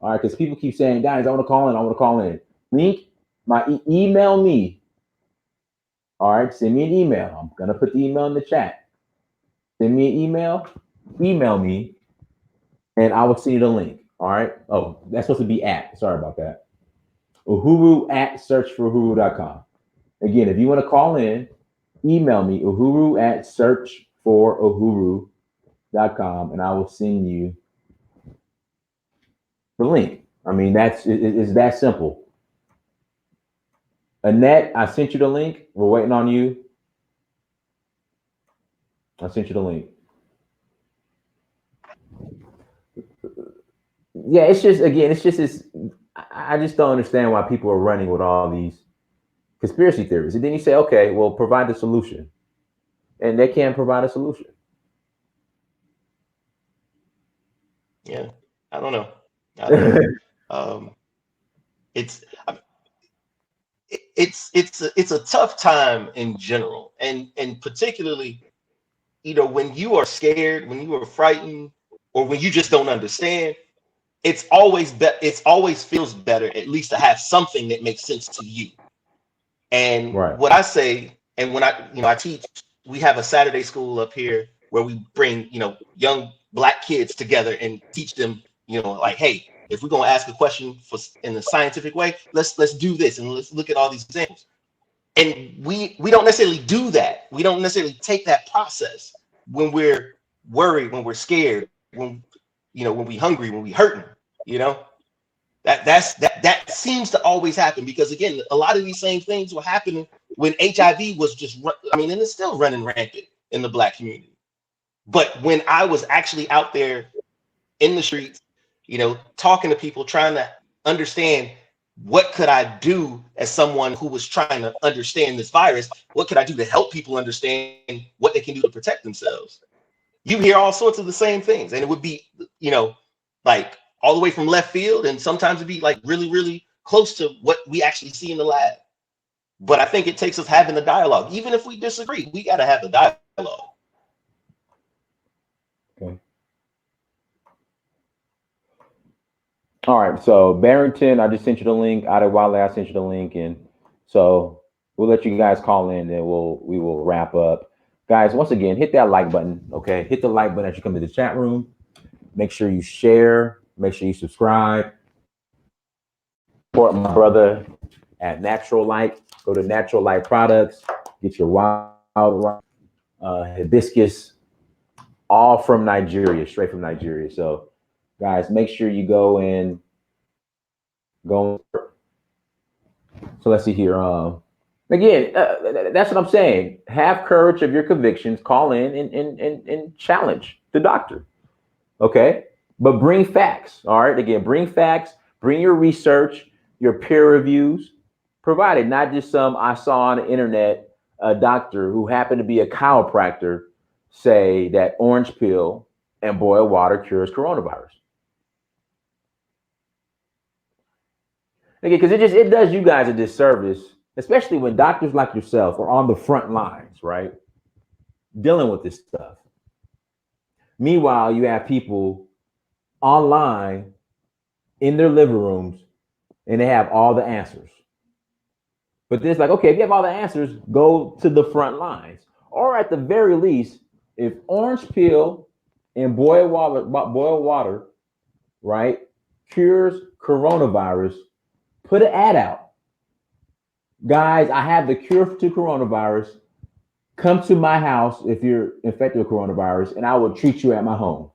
all right, because people keep saying, guys, I want to call in. I want to call in. Link email me. All right, send me an email. I'm gonna put the email in the chat. Send me an email me, and I will send you the link. All right. Oh, that's supposed to be at. Sorry about that. Uhuru at searchforuhuru.com. Again, if you want to call in, email me uhuru at searchforuhuru.com, and I will send you the link. I mean, it's that simple. Annette, I sent you the link. We're waiting on you. I sent you the link. Yeah, it's just again, it's just this. I just don't understand why people are running with all these conspiracy theories. And then you say, okay, well, provide the solution, and they can't provide a solution. Yeah, I don't know. I don't know. Um, it's it's a tough time in general, and particularly, when you are scared, when you are frightened, or when you just don't understand. It's always feels better at least to have something that makes sense to you. And Right. what I say, and when I teach, we have a Saturday school up here where we bring, young black kids together and teach them, like, hey, if we're gonna ask a question in a scientific way, let's do this and let's look at all these examples. And we don't necessarily do that. We don't necessarily take that process when we're worried, when we're scared, when we hungry, when we hurting, you know. That seems to always happen because again, a lot of these same things were happening when HIV was and it's still running rampant in the black community. But when I was actually out there in the streets, talking to people, trying to understand what could I do as someone who was trying to understand this virus, what could I do to help people understand what they can do to protect themselves? You hear all sorts of the same things, and it would be, like all the way from left field, and sometimes it'd be like really, really close to what we actually see in the lab. But I think it takes us having the dialogue. Even if we disagree, we got to have the dialogue. Okay. All right. So Barrington, I just sent you the link. Adewale, I sent you the link, and so we'll let you guys call in, and we will wrap up. Guys, once again, hit that like button. Okay, hit the like button as you come to the chat room. Make sure you share. Make sure you subscribe. Support my brother at Natural Light. Go to Natural Light Products. Get your wild hibiscus, all from Nigeria, straight from Nigeria. So, guys, make sure you go and go. So let's see here. Again, that's what I'm saying. Have courage of your convictions. Call in and challenge the doctor. Okay, but bring facts. All right. Again, bring facts. Bring your research, your peer reviews. Provided not just some I saw on the internet a doctor who happened to be a chiropractor say that orange peel and boiled water cures coronavirus. Again, because it does you guys a disservice, especially when doctors like yourself are on the front lines, right? Dealing with this stuff. Meanwhile, you have people online in their living rooms and they have all the answers. But it's like, okay, if you have all the answers, go to the front lines. Or at the very least, if orange peel and boiled water, right, cures coronavirus, put an ad out. Guys, I have the cure to coronavirus. Come to my house if you're infected with coronavirus, and I will treat you at my home.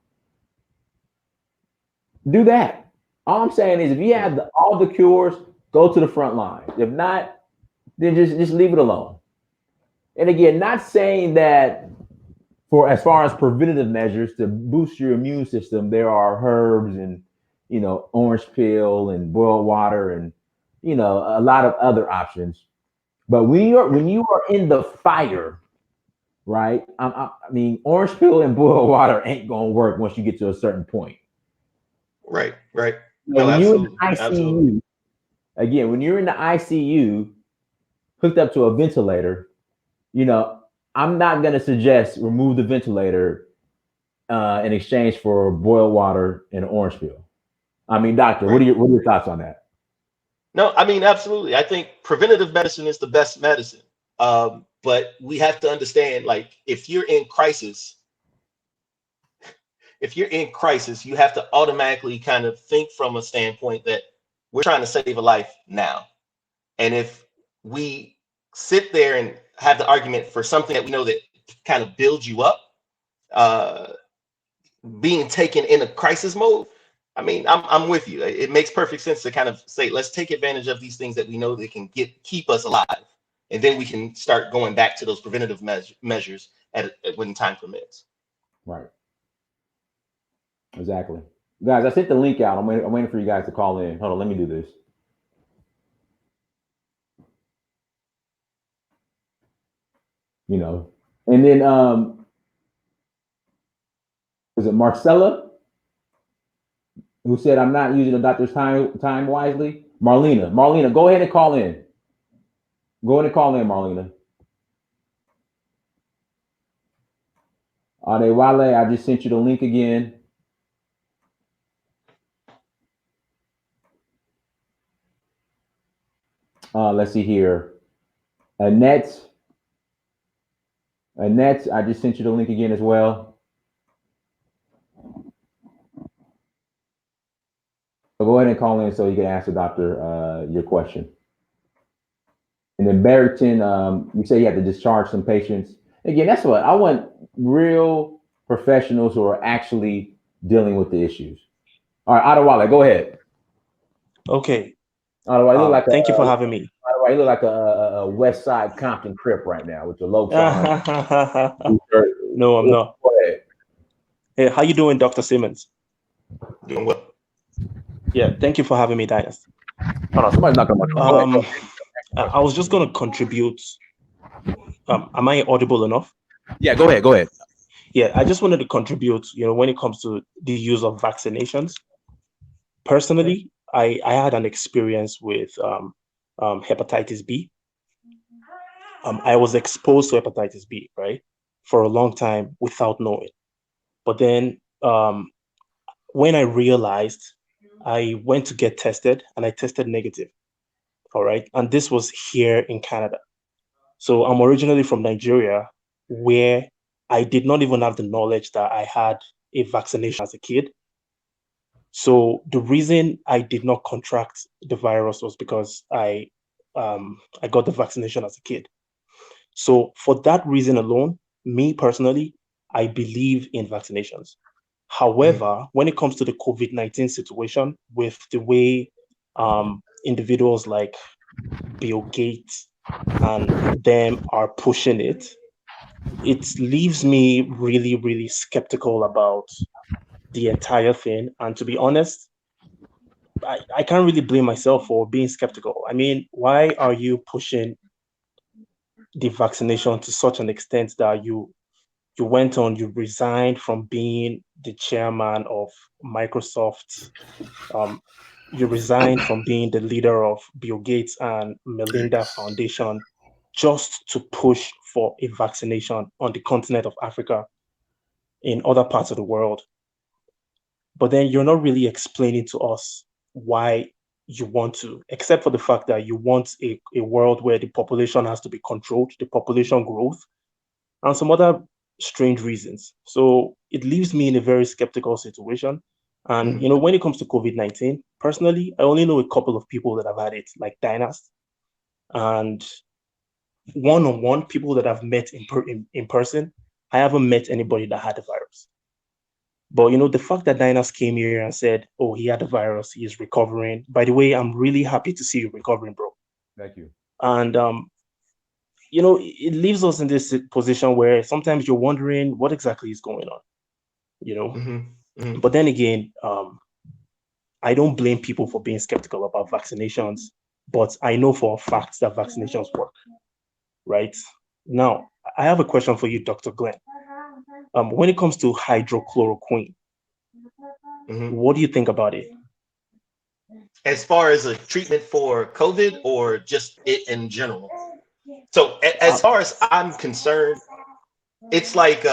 Do that. All I'm saying is, if you have all the cures, go to the front line. If not, then just leave it alone. And again, not saying that for as far as preventative measures to boost your immune system, there are herbs and orange peel and boiled water and a lot of other options. But when you are in the fire, right? I mean, orange peel and boiled water ain't gonna work once you get to a certain point. Right, right. No, When you're in absolutely, the absolutely. ICU, again, when you're in the ICU, hooked up to a ventilator, you know, I'm not gonna suggest remove the ventilator in exchange for boiled water and orange peel. I mean, doctor, what Right. are your thoughts on that? No, I mean, absolutely. I think preventative medicine is the best medicine. But we have to understand, like, if you're in crisis, you have to automatically kind of think from a standpoint that we're trying to save a life now. And if we sit there and have the argument for something that we know that kind of builds you up, uh, being taken in a crisis mode, I mean, I'm with you. It makes perfect sense to kind of say, let's take advantage of these things that we know that can keep us alive, and then we can start going back to those preventative measures at when time permits. Right, exactly. Guys, I sent the link out. I'm waiting for you guys to call in. Hold on, let me do this. You know, and then was it Marcella who said I'm not using the doctor's time wisely? Marlena, go ahead and call in. Go ahead and call in, Marlena. Adewale, I just sent you the link again. Let's see here. Annette, Annette, I just sent you the link again as well. So go ahead and call in so you can ask the doctor your question. And then Barrington, you say you have to discharge some patients. Again, that's what I want: real professionals who are actually dealing with the issues. All right, Adewale, go ahead. Okay. Adewale, you look like Thank you for having me. you look like a West Side Compton Crip right now with your low on. No, I'm not. Go ahead. Hey, how you doing, Dr. Simmons? Doing well. Yeah, thank you for having me, Dias. Hold on, somebody's knocking on my door. Go ahead. I was just going to contribute. Am I audible enough? Yeah, go ahead. Go ahead. Yeah, I just wanted to contribute, when it comes to the use of vaccinations. Personally, I had an experience with hepatitis B. I was exposed to hepatitis B, right, for a long time without knowing. But then when I realized, I went to get tested and I tested negative. All right. And this was here in Canada. So I'm originally from Nigeria, where I did not even have the knowledge that I had a vaccination as a kid. So the reason I did not contract the virus was because I got the vaccination as a kid. So for that reason alone, me personally, I believe in vaccinations. However, when it comes to the COVID-19 situation, with the way individuals like Bill Gates and them are pushing it, it leaves me really, really skeptical about the entire thing. And to be honest, I can't really blame myself for being skeptical. I mean, why are you pushing the vaccination to such an extent that you resigned from being the chairman of Microsoft. You resigned from being the leader of Bill Gates and Melinda Foundation just to push for a vaccination on the continent of Africa, in other parts of the world. But then you're not really explaining to us why you want to, except for the fact that you want a world where the population has to be controlled, the population growth, and some other strange reasons. So it leaves me in a very skeptical situation. And when it comes to COVID-19, personally, I only know a couple of people that have had it, like Dynast, and one-on-one people that I've met in person. I haven't met anybody that had the virus. But the fact that Dynast came here and said, "Oh, he had the virus, he is recovering." By the way, I'm really happy to see you recovering, bro. Thank you. And it leaves us in this position where sometimes you're wondering what exactly is going on. But then again, I don't blame people for being skeptical about vaccinations, but I know for a fact that vaccinations work. Right? Now, I have a question for you, Dr. Glenn. When it comes to hydrochloroquine, what do you think about it? As far as a treatment for COVID or just it in general? So as far as I'm concerned, it's like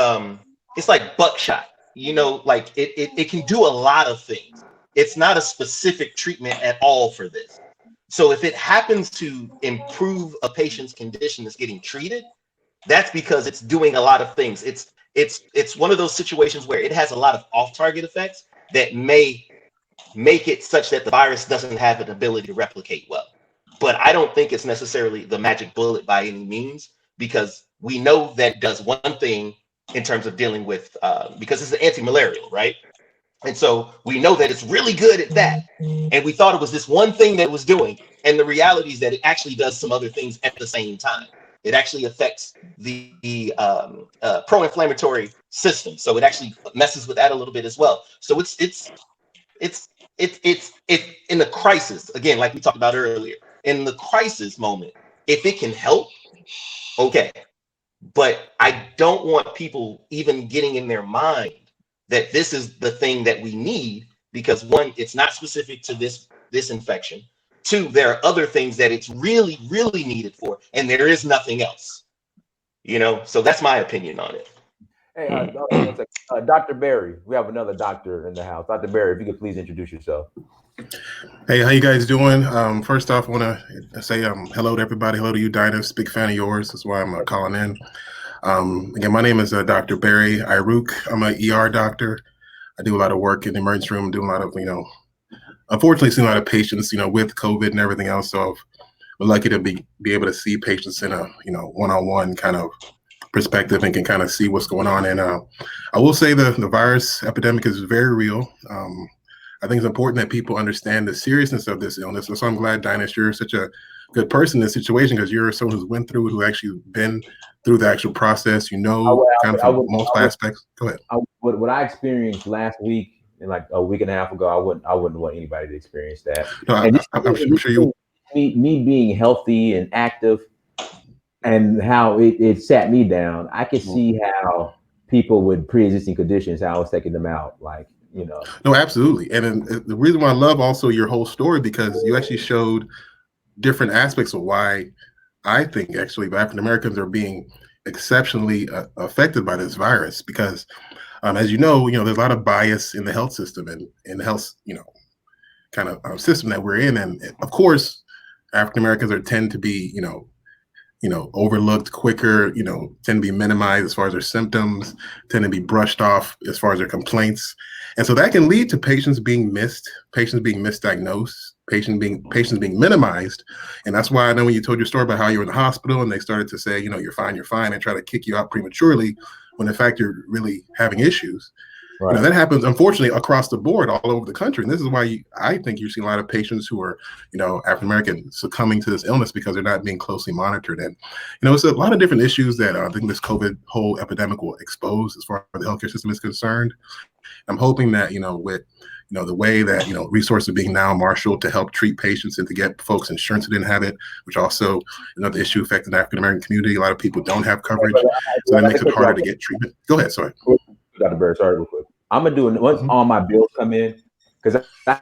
buckshot. Like it can do a lot of things. It's not a specific treatment at all for this. So if it happens to improve a patient's condition that's getting treated, that's because it's doing a lot of things. It's one of those situations where it has a lot of off-target effects that may make it such that the virus doesn't have an ability to replicate well. But I don't think it's necessarily the magic bullet by any means, because we know that it does one thing in terms of dealing with, because it's an anti-malarial, right? And so we know that it's really good at that. And we thought it was this one thing that it was doing. And the reality is that it actually does some other things at the same time. It actually affects the pro-inflammatory system. So it actually messes with that a little bit as well. So it's in the crisis, again, like we talked about earlier, in the crisis moment, if it can help, okay. But I don't want people even getting in their mind that this is the thing that we need, because one, it's not specific to this infection. Two, there are other things that it's really, really needed for, and there is nothing else. So that's my opinion on it. Hey, Dr. Barry, we have another doctor in the house. Dr. Barry, if you could please introduce yourself. Hey, how you guys doing? First off, I want to say hello to everybody. Hello to you, Dynas. Big fan of yours. That's why I'm calling in. Again, my name is Dr. Barry Irouk. I'm an ER doctor. I do a lot of work in the emergency room, doing a lot of, unfortunately, seeing a lot of patients, with COVID and everything else. So I'm lucky to be able to see patients in a, one-on-one kind of perspective and can kind of see what's going on. And I will say the virus epidemic is very real. I think it's important that people understand the seriousness of this illness. So I'm glad, Dynas, you're such a good person in this situation, because you're someone who's went through it, who actually been through the actual process, kind of from multiple aspects. Go ahead. What I experienced last week and like a week and a half ago, I wouldn't want anybody to experience that. No, I'm sure you. Me being healthy and active, and how it sat me down, I could see how people with pre-existing conditions, how I was taking them out, No, absolutely. And the reason why I love also your whole story, because you actually showed different aspects of why I think actually African Americans are being exceptionally affected by this virus. Because as you know, there's a lot of bias in the health system and in the health, kind of system that we're in. And of course, African Americans tend to be, overlooked quicker, tend to be minimized as far as their symptoms, tend to be brushed off as far as their complaints. And so that can lead to patients being missed, patients being misdiagnosed, patients being minimized. And that's why I know when you told your story about how you were in the hospital and they started to say, you're fine, and try to kick you out prematurely, when in fact you're really having issues. Right. That happens, unfortunately, across the board all over the country. And this is why I think you're seeing a lot of patients who are, African-American succumbing to this illness because they're not being closely monitored. And, it's a lot of different issues that I think this COVID whole epidemic will expose as far as the healthcare system is concerned. I'm hoping that, with, the way that, resources are being now marshaled to help treat patients and to get folks insurance who didn't have it, which also another issue affecting the African-American community. A lot of people don't have coverage, so that makes it harder to get treatment. Go ahead, sorry. Dr. Bird, sorry, real quick. I'm gonna do it once all my bills come in, because I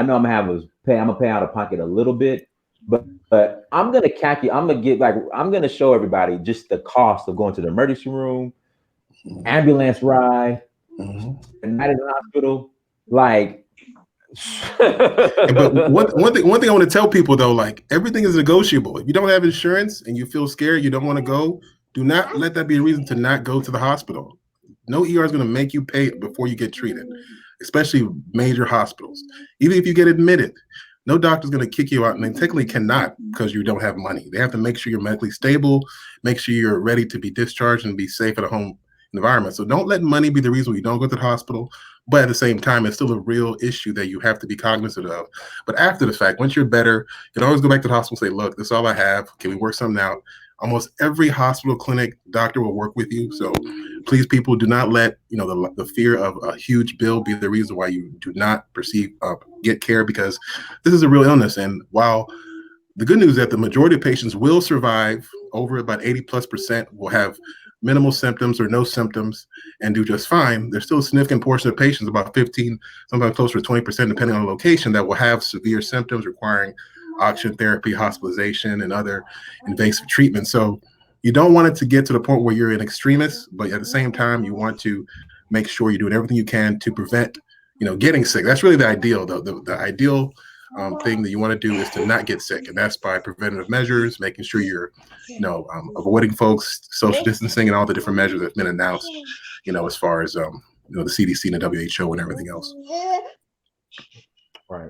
know I'm gonna pay out of pocket a little bit, but I'm gonna calculate. I'm gonna show everybody just the cost of going to the emergency room, ambulance ride, a night in the hospital. But one thing I want to tell people though, everything is negotiable. If you don't have insurance and you feel scared, you don't want to go, Do not let that be a reason to not go to the hospital. No ER is going to make you pay before you get treated, especially major hospitals. Even if you get admitted, no doctor is going to kick you out, and they technically cannot because you don't have money. They have to make sure you're medically stable, make sure you're ready to be discharged and be safe at a home environment. So don't let money be the reason you don't go to the hospital. But at the same time, it's still a real issue that you have to be cognizant of. But after the fact, once you're better, you can always go back to the hospital and say, look, this is all I have. Can we work something out? Almost every hospital, clinic, doctor will work with you. So please, people, do not let the fear of a huge bill be the reason why you do not get care, because this is a real illness. And while the good news is that the majority of patients will survive, over about 80+% will have minimal symptoms or no symptoms and do just fine. There's still a significant portion of patients, about 15, sometimes closer to 20%, depending on the location, that will have severe symptoms requiring oxygen therapy, hospitalization, and other invasive treatment. So you don't want it to get to the point where you're an extremist, but at the same time, you want to make sure you're doing everything you can to prevent, getting sick. That's really the ideal. The ideal thing that you want to do is to not get sick, and that's by preventative measures, making sure you're, avoiding folks, social distancing, and all the different measures that have been announced, as far as the CDC and the WHO and everything else. Right.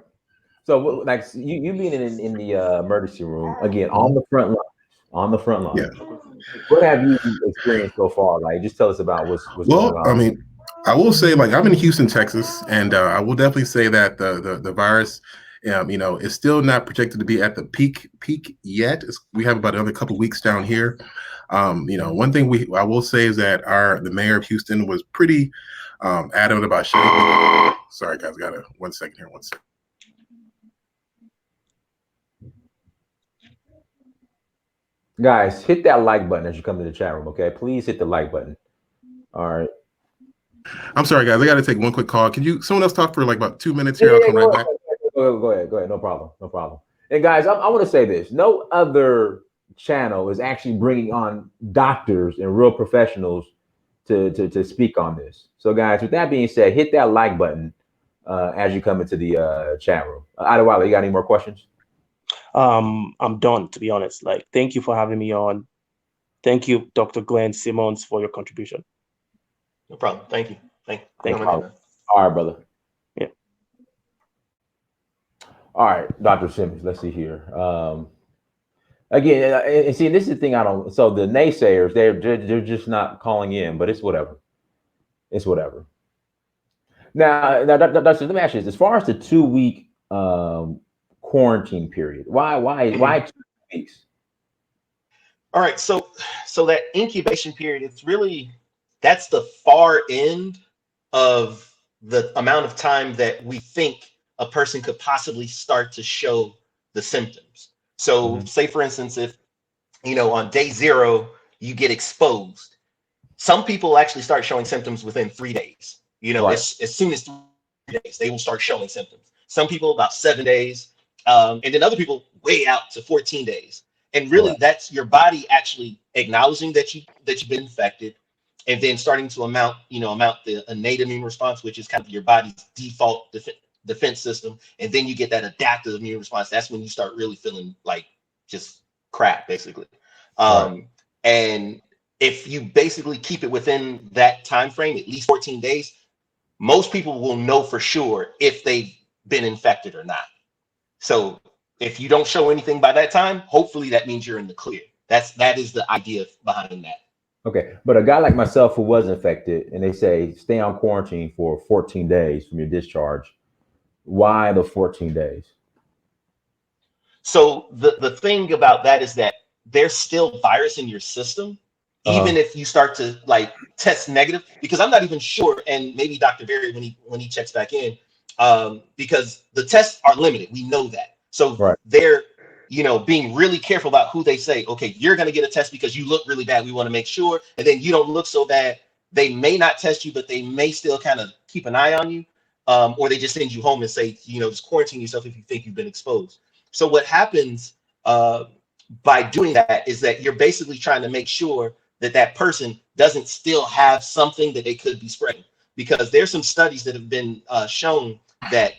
So, like you being in the emergency room again, on the front line. Yeah. What have you experienced so far? Like, just tell us about what's going on. I mean, I will say, like, I'm in Houston, Texas, and I will definitely say that the virus, is still not projected to be at the peak yet. We have about another couple weeks down here. One thing I will say is that the mayor of Houston was pretty adamant about shutting. Sorry, guys, got 1 second here. 1 second. Guys, hit that like button as you come to the chat room, okay? Please hit the like button. All right. I'm sorry, guys. I got to take one quick call. Can someone else talk for like about 2 minutes here? I'll come right back. Go ahead. No problem. And guys, I want to say this. No other channel is actually bringing on doctors and real professionals to speak on this. So, guys, with that being said, hit that like button as you come into the chat room. Adewale, you got any more questions? I'm done, to be honest. Like, thank you for having me on. Thank you, Dr. Glenn Simmons, for your contribution. No problem. Thank you. Thank you. All right, brother. Yeah. All right, Dr. Simmons, let's see here. Again, and see, this is the thing so the naysayers, they're just not calling in, but it's whatever. It's whatever. Now, Dr. Let me ask you this. As far as the 2-week quarantine period, why 2 weeks? All right, so that incubation period, that's the far end of the amount of time that we think a person could possibly start to show the symptoms. So say, for instance, if, on day 0, you get exposed, some people actually start showing symptoms within 3 days. Right. As soon as 3 days, they will start showing symptoms. Some people about 7 days, and then other people way out to 14 days. And really, that's your body actually acknowledging that you've been infected, and then starting to mount the innate immune response, which is kind of your body's default defense system. And then you get that adaptive immune response. That's when you start really feeling like just crap, basically. And if you basically keep it within that time frame, at least 14 days, most people will know for sure if they've been infected or not. So if you don't show anything by that time, hopefully that means you're in the clear. That is the idea behind that. Okay, but a guy like myself who was infected, and they say stay on quarantine for 14 days from your discharge. Why the 14 days? So the thing about that is that there's still virus in your system, even if you start to like test negative. Because I'm not even sure, and maybe Dr. Berry when he checks back in, because the tests are limited. We know that. So they're being really careful about who they say, okay, you're going to get a test because you look really bad. We want to make sure. And then you don't look so bad. They may not test you, but they may still kind of keep an eye on you. Or they just send you home and say, just quarantine yourself if you think you've been exposed. So what happens by doing that is that you're basically trying to make sure that person doesn't still have something that they could be spreading. Because there's some studies that have been shown that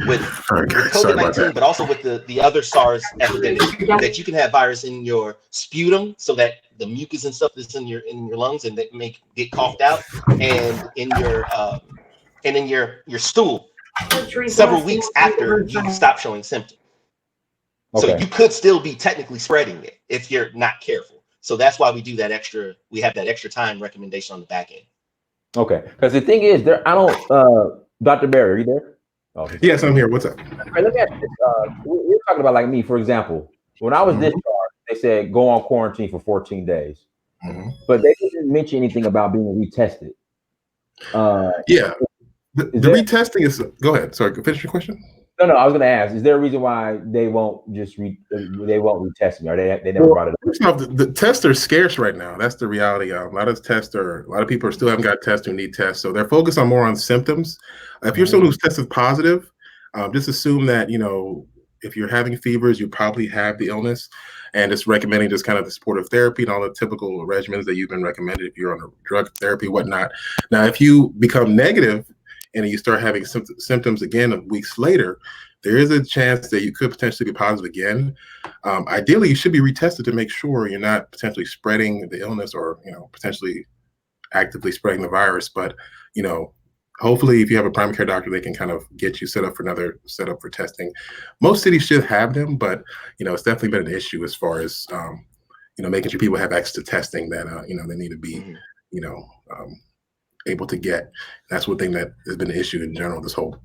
with COVID-19, but also with the other SARS epidemic, that you can have virus in your sputum, so that the mucus and stuff that's in your lungs and that get coughed out, and in your stool several weeks after you stop showing symptoms. So Okay. you could still be technically spreading it if you're not careful. So that's why we have that extra time recommendation on the back end. Okay. Because the thing is, I don't, Dr. Barry, are you there? Oh, yes, I'm here. What's up? All right, let me ask you this. We're talking about, like me, for example, when I was discharged, they said go on quarantine for 14 days. But they didn't mention anything about being retested. Yeah. The retesting is, go ahead. Sorry, finish your question. No, I was going to ask, is there a reason why they won't retest me? Or they never brought it up? The tests are scarce right now. That's the reality. A lot of people still haven't got tests who need tests. So they're focused on more on symptoms. If you're someone who's tested positive, just assume that, if you're having fevers, you probably have the illness, and it's recommending just kind of the supportive therapy and all the typical regimens that you've been recommended if you're on a drug therapy, whatnot. Now, if you become negative and you start having symptoms again weeks later, there is a chance that you could potentially be positive again. Ideally, you should be retested to make sure you're not potentially spreading the illness or, potentially actively spreading the virus. But, hopefully, if you have a primary care doctor, they can kind of get you set up for testing. Most cities should have them, but, it's definitely been an issue as far as, making sure people have access to testing that, they need to be, able to get. That's one thing that has been an issue in general this whole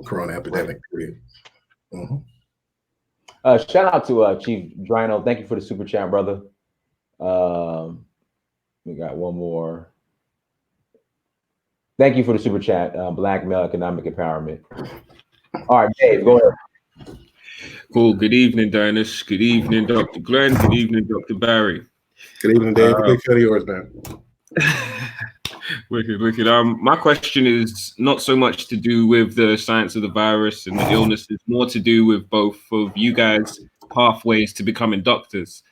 corona epidemic period. Shout out to Chief Drino. Thank you for the super chat, brother. We got one more. Thank you for the super chat. Black male economic empowerment. All right, Dave, go ahead. Cool. Good evening, Dennis. Good evening, Dr. Glenn. Good evening, Dr. Barry. Good evening, Dave. Big fan of yours, man. Wicked. My question is not so much to do with the science of the virus and the illness. It's more to do with both of you guys' pathways to becoming doctors.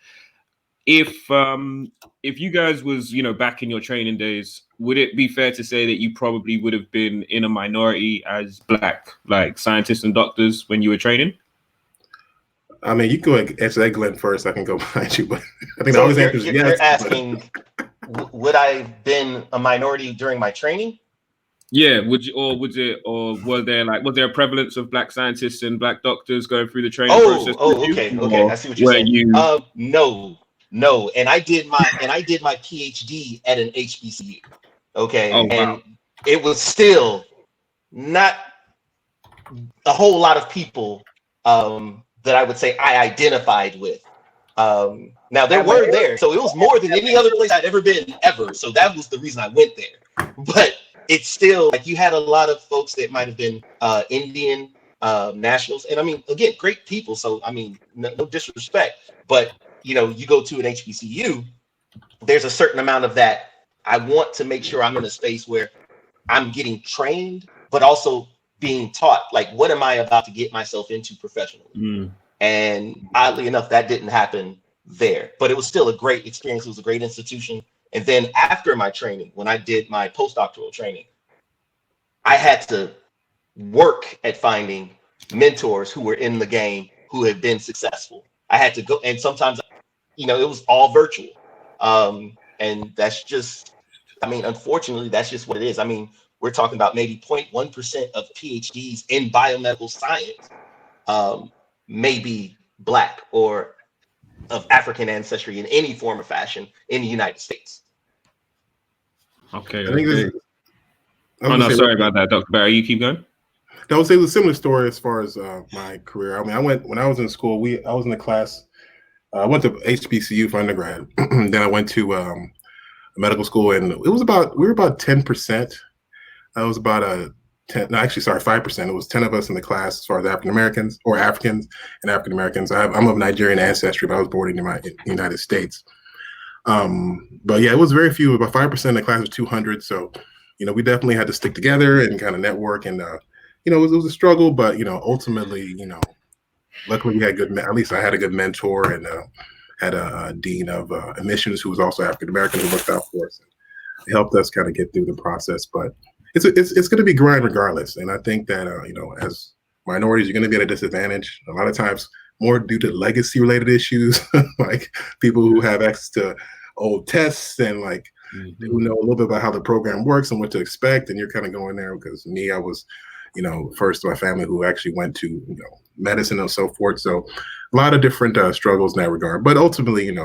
If you guys was, back in your training days, would it be fair to say that you probably would have been in a minority as Black, like scientists and doctors when you were training? I mean, you can go answer that, Glenn, first. I can go behind you, but I think always answers yes. You're asking, would I have been a minority during my training? Yeah, was there a prevalence of Black scientists and Black doctors going through the training process? Okay. I see what you're saying. No, and I did my PhD at an HBCU. Okay, and it was still not a whole lot of people that I would say I identified with. Now there were there, so it was more than any other place I'd ever been ever. So that was the reason I went there. But it's still like you had a lot of folks that might have been Indian nationals, and I mean, again, great people. So I mean, no disrespect, but you go to an HBCU, there's a certain amount of that. I want to make sure I'm in a space where I'm getting trained, but also being taught, like, what am I about to get myself into professionally? And oddly enough, that didn't happen there, but it was still a great experience. It was a great institution. And then after my training, when I did my postdoctoral training, I had to work at finding mentors who were in the game, who had been successful. I had to go, and sometimes, it was all virtual. And that's just, unfortunately, that's just what it is. I mean, we're talking about maybe 0.1% of PhDs in biomedical science may be Black or of African ancestry in any form or fashion in the United States. Okay. Sorry about that, Dr. Barry. You keep going. I would say it was a similar story as far as my career. I mean, when I was in school, I was in the class. I went to HBCU for undergrad. Then I went to medical school, and we were about 10%. I was about 5%. It was 10 of us in the class as far as African Americans or Africans and African Americans. I'm of Nigerian ancestry, but I was born in the United States. But yeah, it was very few. About 5% in the class of 200. So, we definitely had to stick together and kind of network. And it was a struggle, but ultimately, luckily we had at least I had a good mentor and had a dean of admissions who was also African American who looked out for us. It helped us kind of get through the process, but it's going to be grind regardless. And I think that as minorities, you're going to be at a disadvantage a lot of times, more due to legacy related issues, like people who have access to old tests and like who know a little bit about how the program works and what to expect. And you're kind of going there because me, I was, first of my family who actually went to, medicine and so forth. So a lot of different struggles in that regard. But ultimately,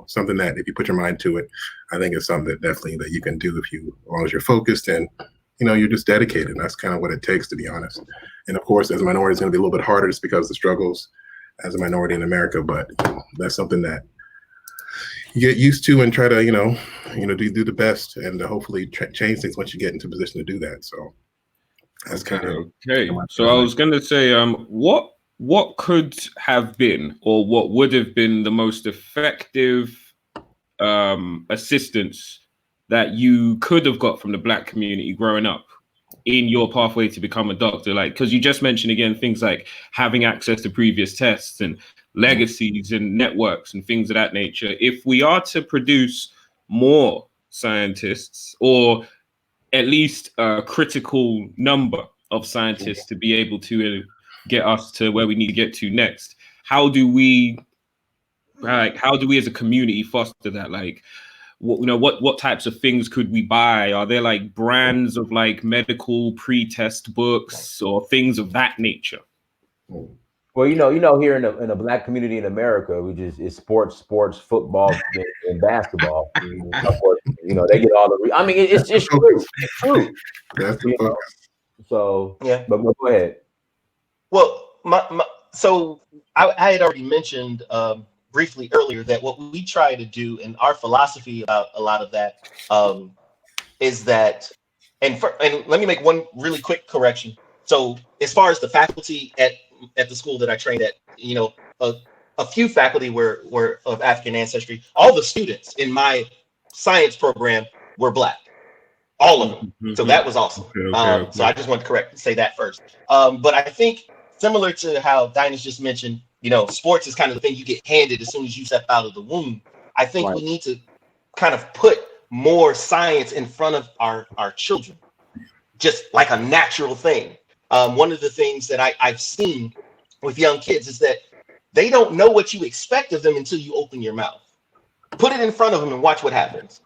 something that if you put your mind to it, I think it's something that definitely that you can do as long as you're focused and, you're just dedicated. That's kind of what it takes, to be honest. And of course, as a minority, it's going to be a little bit harder just because of the struggles as a minority in America. But that's something that you get used to and try to, do the best and hopefully change things once you get into a position to do that. So that's kind of okay. So I was going to say, what could have been or what would have been the most effective assistance that you could have got from the Black community growing up in your pathway to become a doctor? Like, because you just mentioned again things like having access to previous tests and legacies and networks and things of that nature. If we are to produce more scientists, or at least a critical number of scientists to be able to get us to where we need to get to next, how do we as a community foster that? Like, what types of things could we buy? Are there like brands of like medical pre-test books or things of that nature? Well, here in the Black community in America, it's sports, football, and basketball. Of course, they get all the. I mean, it's true. It's true. That's the focus. So yeah, but go ahead. Well, so I had already mentioned briefly earlier that what we try to do in our philosophy about a lot of that is that, and let me make one really quick correction. So as far as the faculty at the school that I trained at, a few faculty were of African ancestry. All the students in my science program were Black, all of them. So that was awesome. Okay. So I just want to say that first. But I think similar to how Dinah's just mentioned, sports is kind of the thing you get handed as soon as you step out of the womb. I think we need to kind of put more science in front of our children, just like a natural thing. One of the things that I've seen with young kids is that they don't know what you expect of them until you open your mouth. Put it in front of them and watch what happens.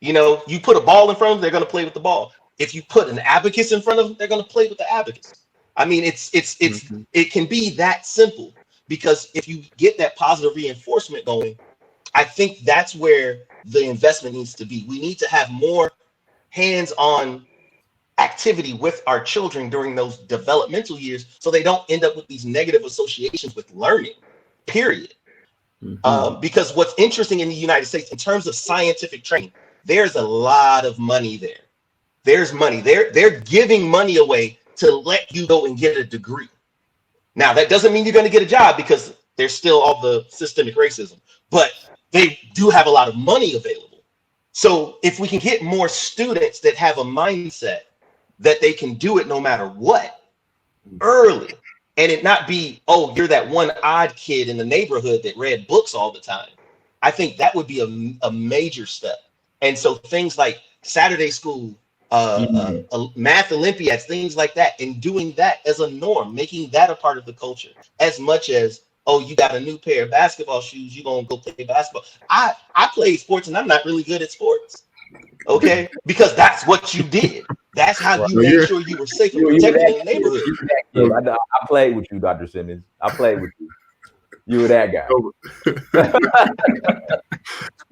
You put a ball in front of them, they're going to play with the ball. If you put an abacus in front of them, they're going to play with the abacus. I mean, it can be that simple, because if you get that positive reinforcement going, I think that's where the investment needs to be. We need to have more hands-on activity with our children during those developmental years, so they don't end up with these negative associations with learning, period. Because what's interesting in the United States in terms of scientific training, there's a lot of money there. There's money. They're giving money away to let you go and get a degree. Now, that doesn't mean you're going to get a job, because there's still all the systemic racism, but they do have a lot of money available. So if we can get more students that have a mindset that they can do it no matter what early, and it not be, oh, you're that one odd kid in the neighborhood that read books all the time, I think that would be a major step. And so things like Saturday school, math Olympiads, things like that, and doing that as a norm, making that a part of the culture, as much as, oh, you got a new pair of basketball shoes, you're going to go play basketball. I play sports and I'm not really good at sports. Okay, because that's what you did. That's how you made sure you were safe and protected in the neighborhood. I played with you, Dr. Simmons. I played with you. You were that guy.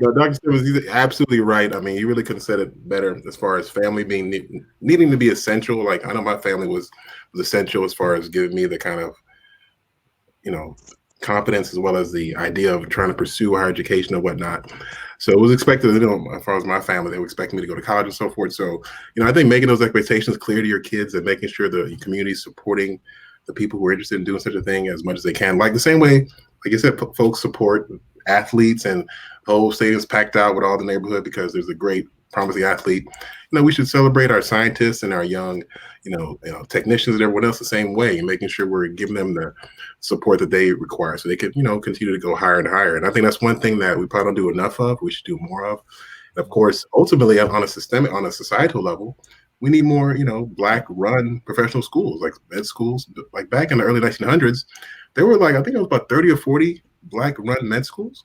No, Dr. Simmons, he's absolutely right. I mean, he really could have said it better as far as family being needing to be essential. Like, I know my family was essential as far as giving me the kind of, confidence, as well as the idea of trying to pursue higher education and whatnot. So it was expected, as far as my family, they were expecting me to go to college and so forth. So, I think making those expectations clear to your kids and making sure the community is supporting the people who are interested in doing such a thing as much as they can. Like the same way, like I said, folks support athletes, and the whole stadium's packed out with all the neighborhood because there's a great promising athlete. We should celebrate our scientists and our young, technicians and everyone else the same way, making sure we're giving them the support that they require so they could, continue to go higher and higher. And I think that's one thing that we probably don't do enough of. We should do more of. And of course, ultimately, on a societal level, we need more, Black-run professional schools, like med schools. Like back in the early 1900s, there were I think it was about 30 or 40 Black-run med schools.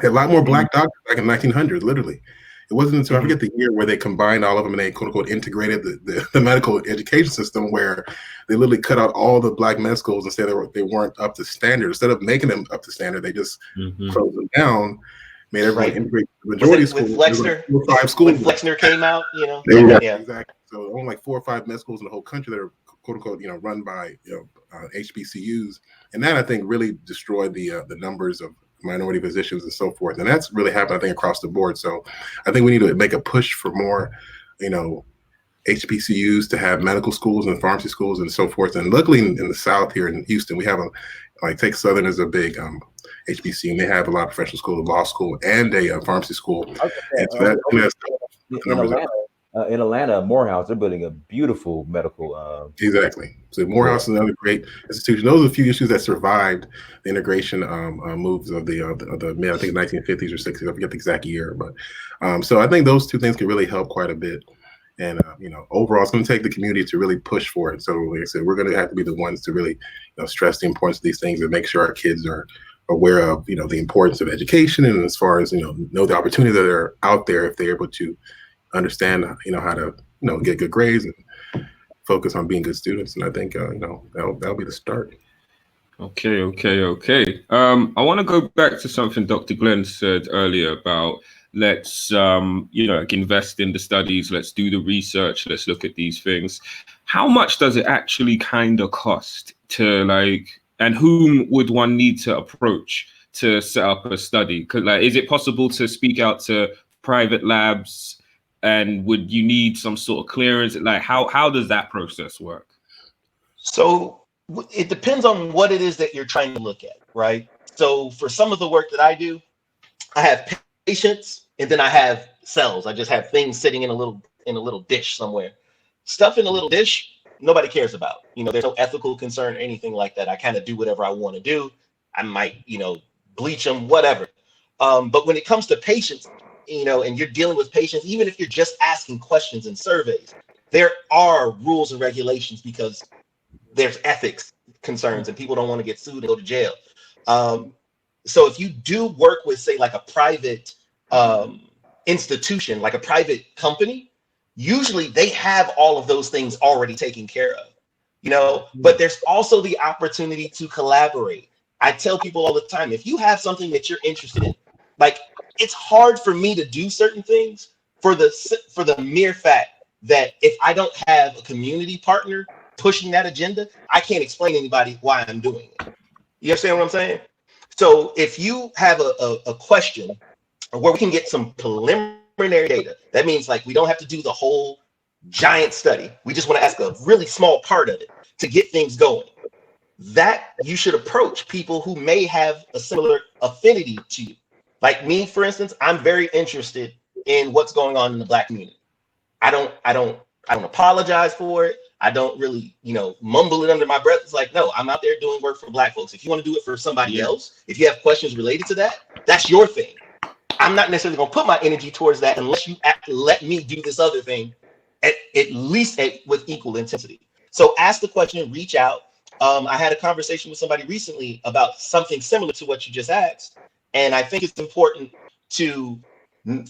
Had a lot more black doctors back in 1900, literally. It wasn't until I forget the year where they combined all of them and they quote unquote integrated the medical education system, where they literally cut out all the black med schools and said they weren't up to standard. Instead of making them up to standard, they just closed them down, made everyone integrate the majority schools. With Flexner, when Flexner came out, exactly. So only like 4 or 5 med schools in the whole country that are quote unquote run by HBCUs, and that I think really destroyed the numbers of minority physicians and so forth. And that's really happened, I think, across the board. So I think we need to make a push for more, HBCUs to have medical schools and pharmacy schools and so forth. And luckily in the South here in Houston, we have take Southern as a big HBCU, and they have a lot of professional schools, a law school, and a pharmacy school. In Atlanta, Morehouse, they're building a beautiful medical. Exactly. So Morehouse is another great institution. Those are the few issues that survived the integration moves of the mid, I think 1950s or 60s. I forget the exact year, but so I think those two things can really help quite a bit. And overall, it's going to take the community to really push for it. So, like I said, we're going to have to be the ones to really stress the importance of these things and make sure our kids are aware of the importance of education, and as far as know the opportunities that are out there if they're able to understand how to get good grades and focus on being good students. And I think that'll be the start. Okay. I want to go back to something Dr. Glenn said earlier about let's invest in the studies, let's do the research, let's look at these things. How much does it actually kind of cost to and whom would one need to approach to set up a study? Because is it possible to speak out to private labs? And would you need some sort of clearance? How does that process work? So it depends on what it is that you're trying to look at, right? So for some of the work that I do, I have patients and then I have cells. I just have things sitting in a little dish somewhere. Stuff in a little dish, nobody cares about. There's no ethical concern or anything like that. I kind of do whatever I want to do. I might, bleach them, whatever. But when it comes to patients, and you're dealing with patients, even if you're just asking questions and surveys, there are rules and regulations because there's ethics concerns and people don't want to get sued and go to jail. So if you do work with, say, like a private institution, like a private company, usually they have all of those things already taken care of, but there's also the opportunity to collaborate. I tell people all the time, if you have something that you're interested in, it's hard for me to do certain things for the mere fact that if I don't have a community partner pushing that agenda, I can't explain to anybody why I'm doing it. You understand what I'm saying? So if you have a question where we can get some preliminary data, that means we don't have to do the whole giant study. We just want to ask a really small part of it to get things going. That you should approach people who may have a similar affinity to you. Like me, for instance, I'm very interested in what's going on in the Black community. I don't apologize for it. I don't really, mumble it under my breath. It's no, I'm out there doing work for Black folks. If you want to do it for somebody else, if you have questions related to that, that's your thing. I'm not necessarily going to put my energy towards that unless you let me do this other thing at least with equal intensity. So ask the question, reach out. I had a conversation with somebody recently about something similar to what you just asked. And I think it's important to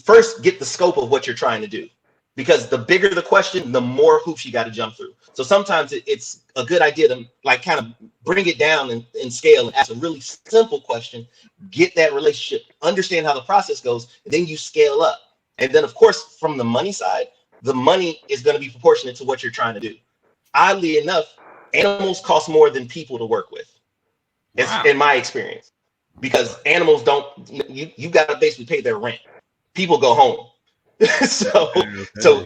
first get the scope of what you're trying to do, because the bigger the question, the more hoops you got to jump through. So sometimes it's a good idea to kind of bring it down in scale and ask a really simple question, get that relationship, understand how the process goes, and then you scale up. And then, of course, from the money side, the money is going to be proportionate to what you're trying to do. Oddly enough, animals cost more than people to work with. It's in my experience. Because animals don't, you got to basically pay their rent. People go home. So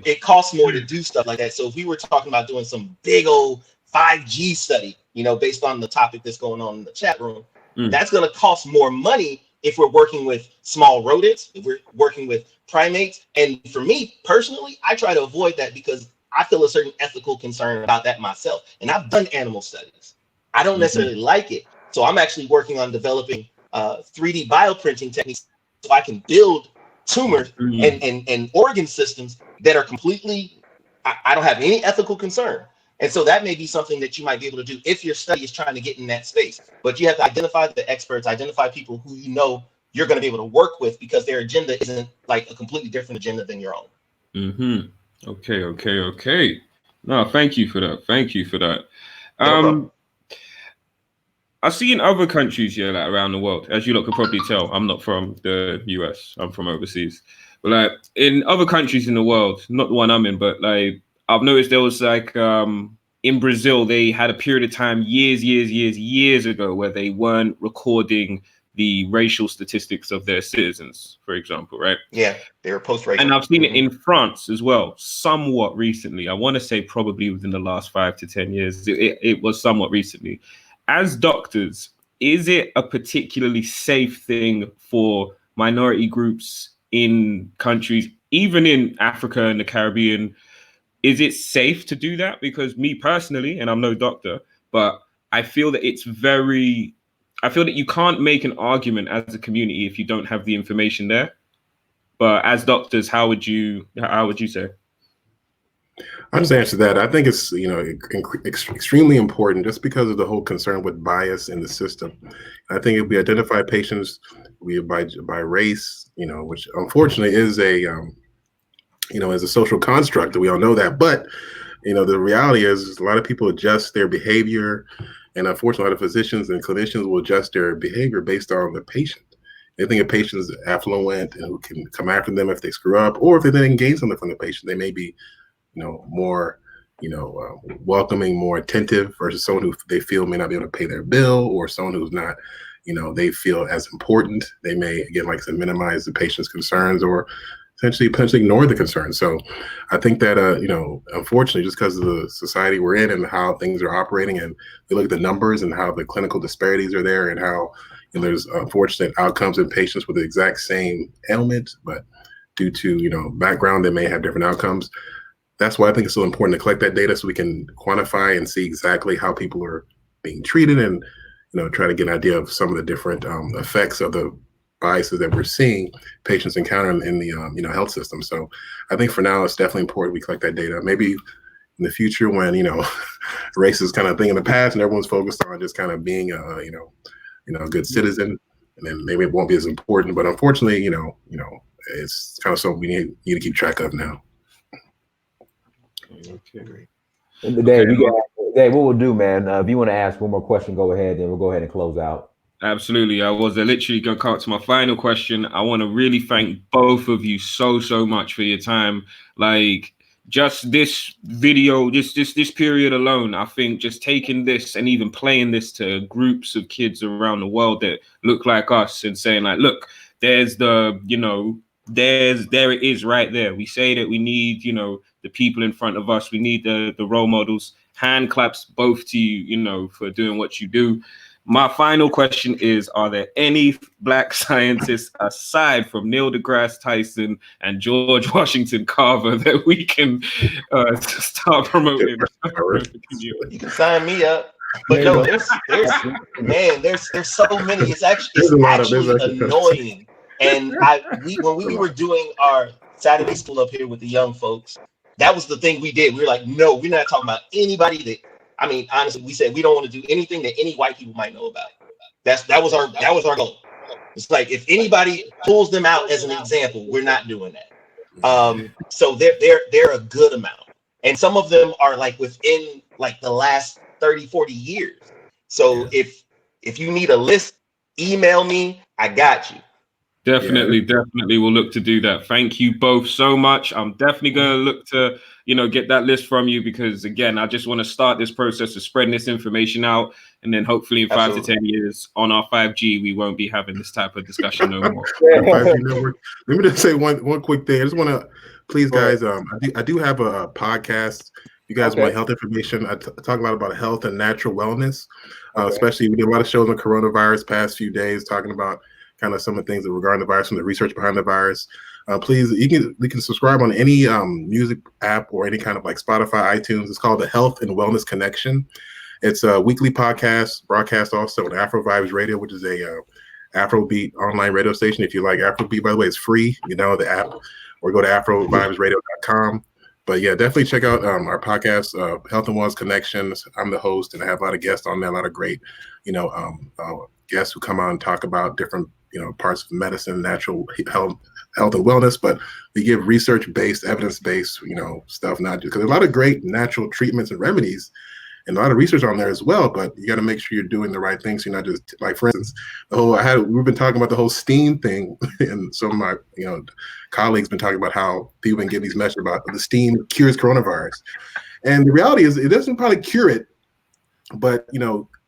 it costs more to do stuff like that. So if we were talking about doing some big old 5G study, based on the topic that's going on in the chat room, that's going to cost more money if we're working with small rodents, if we're working with primates. And for me personally, I try to avoid that because I feel a certain ethical concern about that myself. And I've done animal studies. I don't necessarily like it. So I'm actually working on developing 3D bioprinting techniques so I can build tumors and organ systems that are completely, I don't have any ethical concern. And so that may be something that you might be able to do if your study is trying to get in that space. But you have to identify the experts, identify people who you're going to be able to work with, because their agenda isn't like a completely different agenda than your own. Okay. No, thank you for that. No problem. I see in other countries, yeah, like around the world, as you lot could probably tell, I'm not from the US, I'm from overseas. But like in other countries in the world, not the one I'm in, but like I've noticed there was like in Brazil, they had a period of time years ago where they weren't recording the racial statistics of their citizens, for example, right? Yeah, they were post-racial. And I've seen it in France as well, somewhat recently. I want to say probably within the last 5 to 10 years. It was somewhat recently. As doctors, is it a particularly safe thing for minority groups in countries, even in Africa and the Caribbean? Is it safe to do that? Because me personally, and I'm no doctor, but I feel that you can't make an argument as a community if you don't have the information there. But as doctors, how would you say? I just answer that. I think it's extremely important just because of the whole concern with bias in the system. I think if we identify patients by race, which unfortunately is is a social construct that we all know that. But the reality is a lot of people adjust their behavior, and unfortunately, a lot of physicians and clinicians will adjust their behavior based on the patient. They think a patient is affluent and who can come after them if they screw up, or if they then gain something from the patient, they may be more, welcoming, more attentive versus someone who they feel may not be able to pay their bill, or someone who's not, they feel as important. They may, again, like I said, minimize the patient's concerns or potentially ignore the concerns. So I think that, unfortunately, just because of the society we're in and how things are operating, and we look at the numbers and how the clinical disparities are there, and how there's unfortunate outcomes in patients with the exact same ailment, but due to, background, they may have different outcomes. That's why I think it's so important to collect that data so we can quantify and see exactly how people are being treated, and try to get an idea of some of the different effects of the biases that we're seeing patients encounter in the health system. So I think for now it's definitely important we collect that data. Maybe in the future when race is kind of a thing in the past and everyone's focused on just kind of being a good citizen, and then maybe it won't be as important. But unfortunately, it's kind of something we need to keep track of now. Okay. Dave, Dave, what we'll do, man, if you want to ask one more question, go ahead, and we'll go ahead and close out. Absolutely. I was literally going to come to my final question. I want to really thank both of you so much for your time. Like, just this video, this period alone, I think just taking this and even playing this to groups of kids around the world that look like us and saying like, look, there's there it is right there. We say that we need, the people in front of us. We need the role models. Hand claps both to you, for doing what you do. My final question is, are there any Black scientists aside from Neil deGrasse Tyson and George Washington Carver that we can start promoting? You can sign me up. But no, there's so many. It's actually annoying. And when we were doing our Saturday school up here with the young folks, that was the thing we did. We were like, no, we're not talking about anybody that. I mean, honestly, we said we don't want to do anything that any white people might know about. That was our goal. It's like if anybody pulls them out as an example, we're not doing that. So they're a good amount, and some of them are like within like the last 30, 40 years. So if you need a list, email me. I got you. Definitely we'll look to do that. Thank you both so much. I'm definitely going to look to, get that list from you, because again, I just want to start this process of spreading this information out. And then hopefully in 5 to 10 years on our 5G, we won't be having this type of discussion no more. 5G network. Let me just say one quick thing. I just want to, please guys, I do have a podcast. You guys want health information. I talk a lot about health and natural wellness, especially we did a lot of shows on coronavirus past few days talking about kind of some of the things that regarding the virus and the research behind the virus. Please, you can subscribe on any music app or any kind of like Spotify, iTunes. It's called the Health and Wellness Connection. It's a weekly podcast, broadcast also on Afro Vibes Radio, which is a Afrobeat online radio station. If you like Afrobeat, by the way, it's free. The app, or go to AfroVibesRadio.com. But yeah, definitely check out our podcast, Health and Wellness Connections. I'm the host, and I have a lot of guests on there, a lot of great, guests who come on and talk about different parts of medicine, natural health and wellness, but we give research-based, evidence-based, stuff, not just because a lot of great natural treatments and remedies and a lot of research on there as well, but you got to make sure you're doing the right things. So you're not just like, for instance, we've been talking about the whole steam thing, and some of my colleagues been talking about how people been getting these messages about the steam cures coronavirus, and the reality is it doesn't probably cure it, but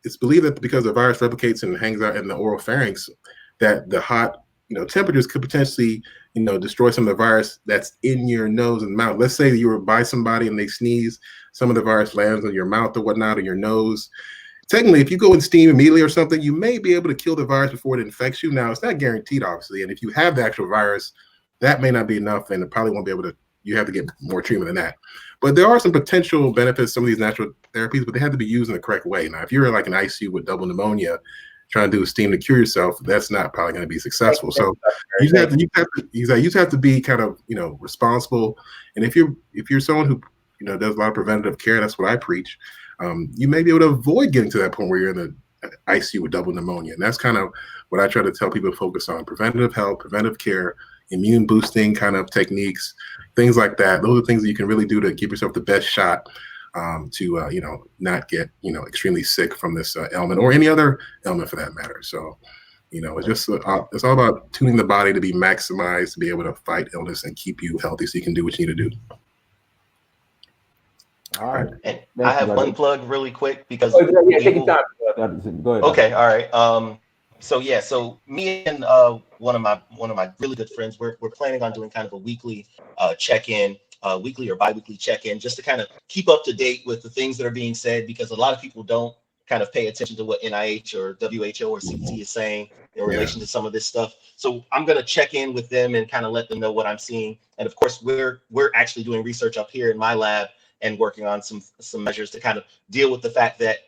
it's believed that because the virus replicates and hangs out in the oral pharynx, that the hot temperatures could potentially destroy some of the virus that's in your nose and mouth. Let's say you were by somebody and they sneeze, some of the virus lands on your mouth or whatnot, or your nose. Technically, if you go and steam immediately or something, you may be able to kill the virus before it infects you. Now, it's not guaranteed, obviously, and if you have the actual virus, that may not be enough, and it probably won't be able to. You have to get more treatment than that. But there are some potential benefits, some of these natural therapies, but they have to be used in the correct way. Now, if you're like an ICU with double pneumonia, trying to do a steam to cure yourself, that's not probably going to be successful. So you just have to be kind of responsible. And if you're someone who does a lot of preventative care, that's what I preach. You may be able to avoid getting to that point where you're in the ICU with double pneumonia. And that's kind of what I try to tell people to focus on: preventative health, preventive care, immune boosting kind of techniques, things like that. Those are things that you can really do to give yourself the best shot to not get extremely sick from this ailment or any other ailment for that matter. So it's just it's all about tuning the body to be maximized, to be able to fight illness and keep you healthy, so you can do what you need to do. All right. And I have one plug really quick because take your time. Go ahead. Okay, all right. So me and one of my really good friends, we're planning on doing kind of a weekly check-in, weekly or bi-weekly check-in, just to kind of keep up to date with the things that are being said, because a lot of people don't kind of pay attention to what NIH or WHO or CDC is saying in relation to some of this stuff. So I'm going to check in with them and kind of let them know what I'm seeing. And of course, we're actually doing research up here in my lab and working on some measures to kind of deal with the fact that,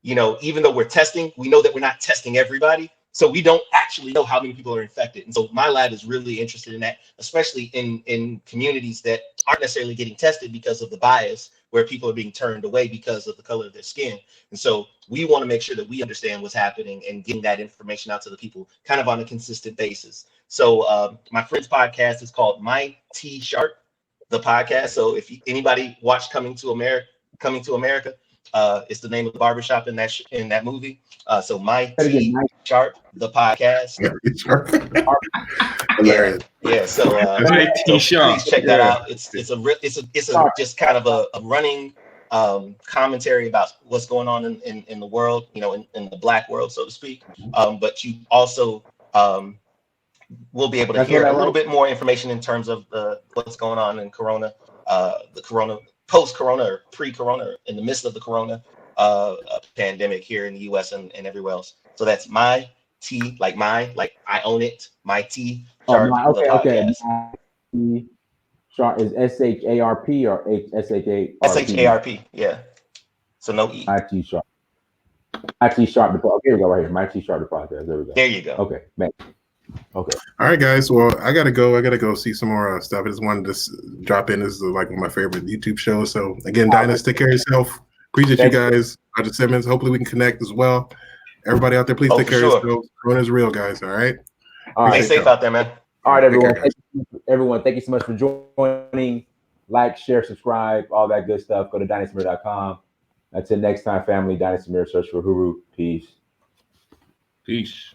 even though we're testing, we know that we're not testing everybody. So we don't actually know how many people are infected. And so my lab is really interested in that, especially in communities that aren't necessarily getting tested because of the bias, where people are being turned away because of the color of their skin. And so we want to make sure that we understand what's happening and getting that information out to the people kind of on a consistent basis. So my friend's podcast is called My T Sharp, the podcast. So if anybody watched Coming to America, it's the name of the barbershop in that movie. So My T Sharp, the podcast. Yeah. So please check that out. It's just kind of a running commentary about what's going on in the world, in the Black world, so to speak. But you also will be able to hear a little bit more information in terms of what's going on in Corona, the Corona, post-Corona or pre-Corona, in the midst of the Corona pandemic here in the US and everywhere else. So that's My T, like I own it, My T Sharp, the podcast. My Sharp is SHARP or SHARP? SHARP, yeah. So no E. My T Sharp. My T Sharp. Okay, here we go right here. My T Sharp, the podcast. There we go. There you go. Okay, man. Okay. All right, guys. Well, I gotta go see some more stuff. I just wanted to drop in. This is like one of my favorite YouTube shows. So again, Dinah, take care of yourself. Appreciate you guys. Dr. Simmons. Hopefully we can connect as well. Everybody out there, please take care of yourselves. Corona's real, guys. All right. Stay safe out there, man. All right, everyone. Thank you so much for joining. Like, share, subscribe, all that good stuff. Go to DynastyMirror.com. Until next time, family. Dynasty Mirror, search for Huru. Peace. Peace.